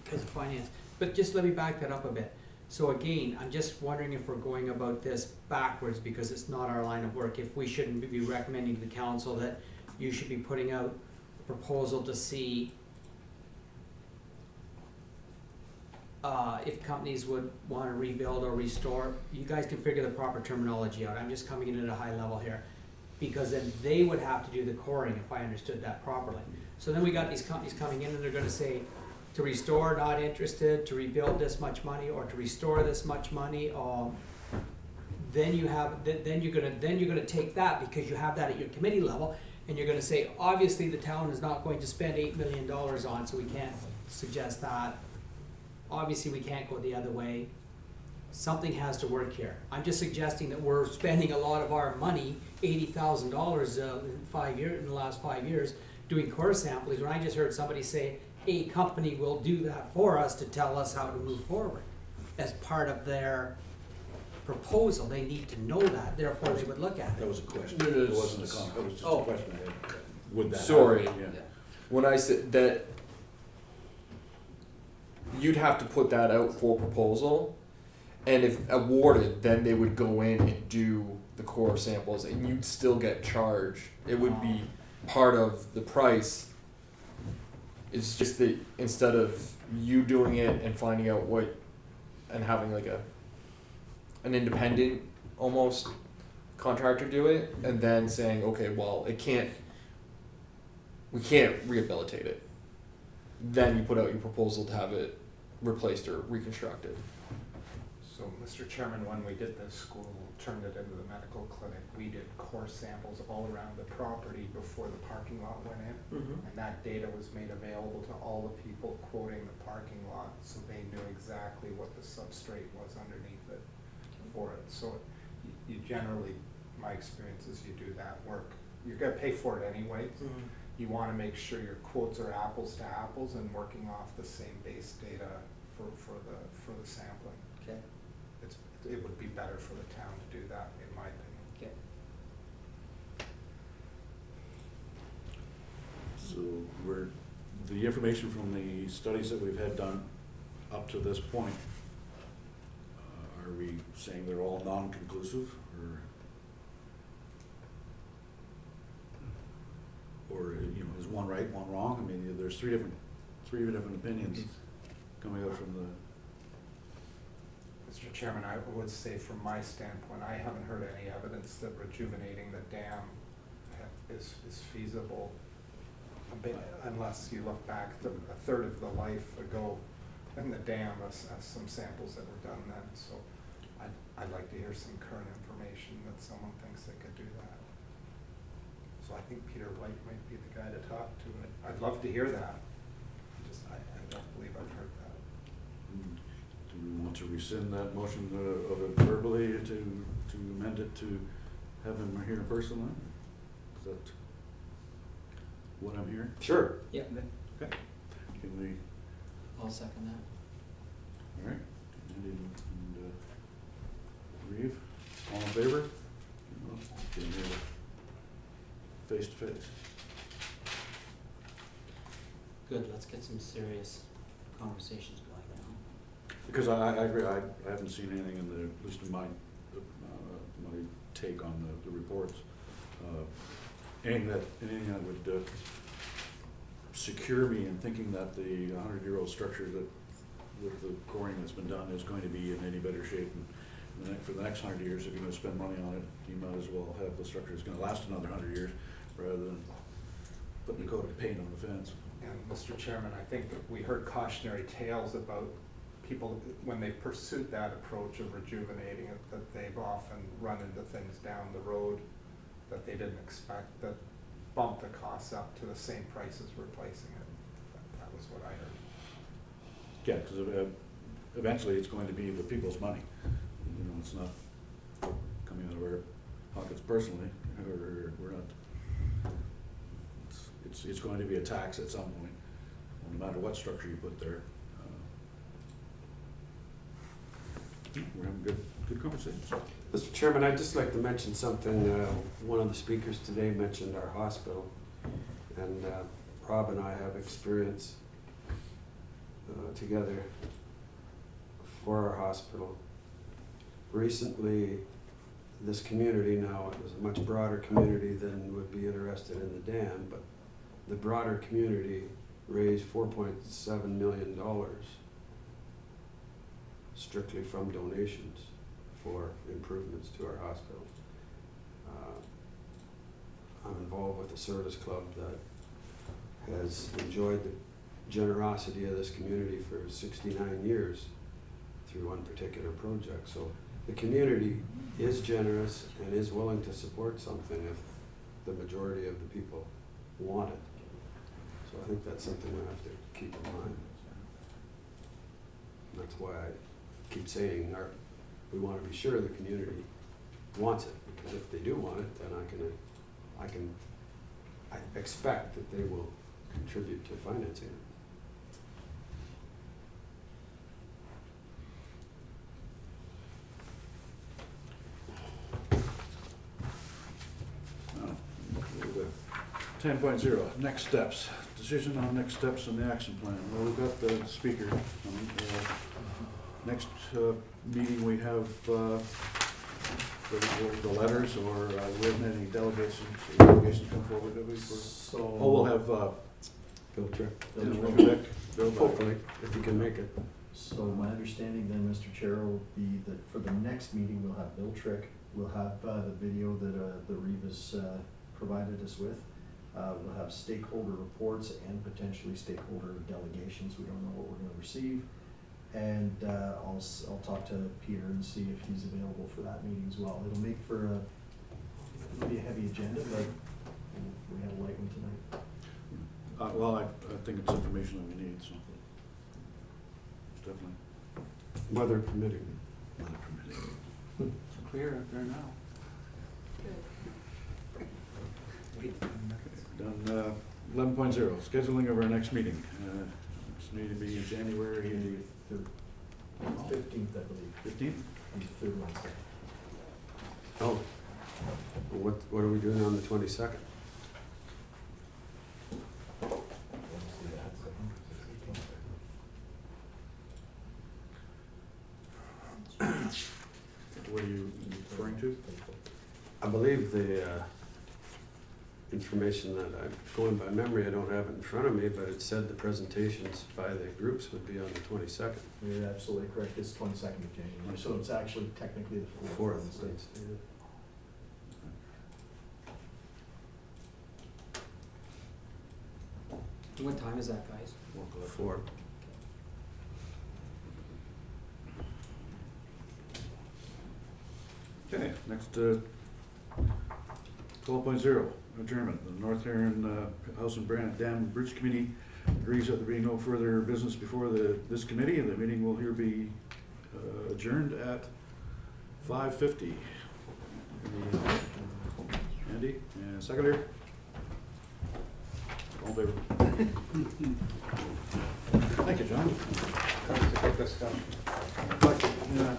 Because of finance. But just let me back that up a bit. So again, I'm just wondering if we're going about this backwards, because it's not our line of work. If we shouldn't be recommending to the council that you should be putting out a proposal to see if companies would want to rebuild or restore. You guys can figure the proper terminology out. I'm just coming in at a high level here. Because then they would have to do the coring, if I understood that properly. So then we got these companies coming in and they're gonna say, to restore, not interested, to rebuild this much money, or to restore this much money, then you're gonna take that, because you have that at your committee level, and you're gonna say, obviously, the town is not going to spend $8 million on, so we can't suggest that. Obviously, we can't go the other way. Something has to work here. I'm just suggesting that we're spending a lot of our money, $80,000 in the last 5 years, doing core samplings, when I just heard somebody say, a company will do that for us to tell us how to move forward. As part of their proposal, they need to know that, therefore they would look at That it. was a question. It It is- wasn't a comment, that was just a Oh. question I had. Would that Sorry. happen? Yeah. When I said that, you'd have to put that out for proposal, and if awarded, then they would go in and do the core samples, and you'd still get charged. It would be part of the price. It's just that instead of you doing it and finding out what, and having like an independent almost contractor do it, and then saying, okay, well, we can't rehabilitate it. Then you put out your proposal to have it replaced or reconstructed. So, Mr. Chairman, when we did the school, turned it into the medical clinic, we did core samples all around the property before the parking lot went in. And that data was made available to all the people quoting the parking lot, so they knew exactly what the substrate was underneath it for it. So you generally, my experience is you do that work. You're gonna pay for it anyway. You wanna make sure your quotes are apples to apples and working off the same base data for the sampling. Okay. It would be better for the town to do that, in my opinion. Okay. So we're the information from the studies that we've had done up to this point, are we saying they're all non-conclusive, or, you know, is one right, one wrong? I mean, there's three different opinions coming out from the, Mr. Chairman, I would say from my standpoint, I haven't heard any evidence that rejuvenating the dam is feasible, unless you look back to a third of the life ago in the dam, some samples that were done then. So I'd like to hear some current information that someone thinks they could do that. So I think Peter White might be the guy to talk to. I'd love to hear that. I don't believe I've heard that. do we want to rescind that motion of it verbally to amend it to have him here in person then? Is that what I'm hearing? Sure. Yeah. Okay. Can we, I'll second that. all right, Andy and Reeve, all in favor? Getting here face to face. Good, let's get some serious conversations going now. Because I agree, I haven't seen anything in the, at least in my take on the reports. Anything that would secure me in thinking that the 100-year-old structure that, with the coring that's been done, is going to be in any better shape. And for the next 100 years, if you're gonna spend money on it, you might as well have the structure that's gonna last another 100 years, rather than putting a coat of paint on the fence. And Mr. Chairman, I think that we heard cautionary tales about people, when they pursued that approach of rejuvenating it, that they've often run into things down the road that they didn't expect, that bumped the costs up to the same price as replacing it. That was what I heard. Yeah, because eventually it's going to be the people's money. You know, it's not coming out of our pockets personally, or we're not. It's going to be a tax at some point, no matter what structure you put there. We're having good conversations. Mr. Chairman, I'd just like to mention something. One of the speakers today mentioned our hospital, and Rob and I have experience together for our hospital. Recently, this community, now it was a much broader community than would be interested in the dam, but the broader community raised $4.7 million strictly from donations for improvements to our hospital. I'm involved with a service club that has enjoyed the generosity of this community for 69 years through one particular project. So the community is generous and is willing to support something if the majority of the people want it. So I think that's something we have to keep in mind. And that's why I keep saying we want to be sure the community wants it, because if they do want it, then I expect that they will contribute to financing it. Now, 10.0, next steps. Decision on next steps in the action plan. Well, we've got the speaker coming. Next meeting we have the letters, or we haven't had any delegations come forward, have we? So. Oh, we'll have Field trip. Bill back. Hopefully, if you can make it. So my understanding then, Mr. Chair, will be that for the next meeting, we'll have Bill Trick, we'll have the video that Reeve has provided us with. We'll have stakeholder reports and potentially stakeholder delegations. We don't know what we're gonna receive. And I'll talk to Peter and see if he's available for that meeting as well. It'll make for it'll be a heavy agenda, but we have a light one tonight. Well, I think it's information that we need, so it's definitely Weather permitting. weather permitting. It's clear up there now. Done. 11.0, scheduling of our next meeting. Next meeting will be in January 15th, I believe. 15th? And the third Wednesday. Oh, what are we doing on the 22nd? Wednesday, that's what are you referring to? I believe the information that I'm going by memory, I don't have it in front of me, but it said the presentations by the groups would be on the 22nd. You're absolutely correct, it's 22nd of January, so it's actually technically the 4th. Fourth. Wednesday. What time is that, guys? 4. Okay, next, 12.0, adjournment. The North Huron Howson Dam Bridge Committee agrees that there be no further business before this committee, and the meeting will here be adjourned at 5:50. Andy, and seconder? All in favor? Thank you, John. That was a good discussion. Yeah.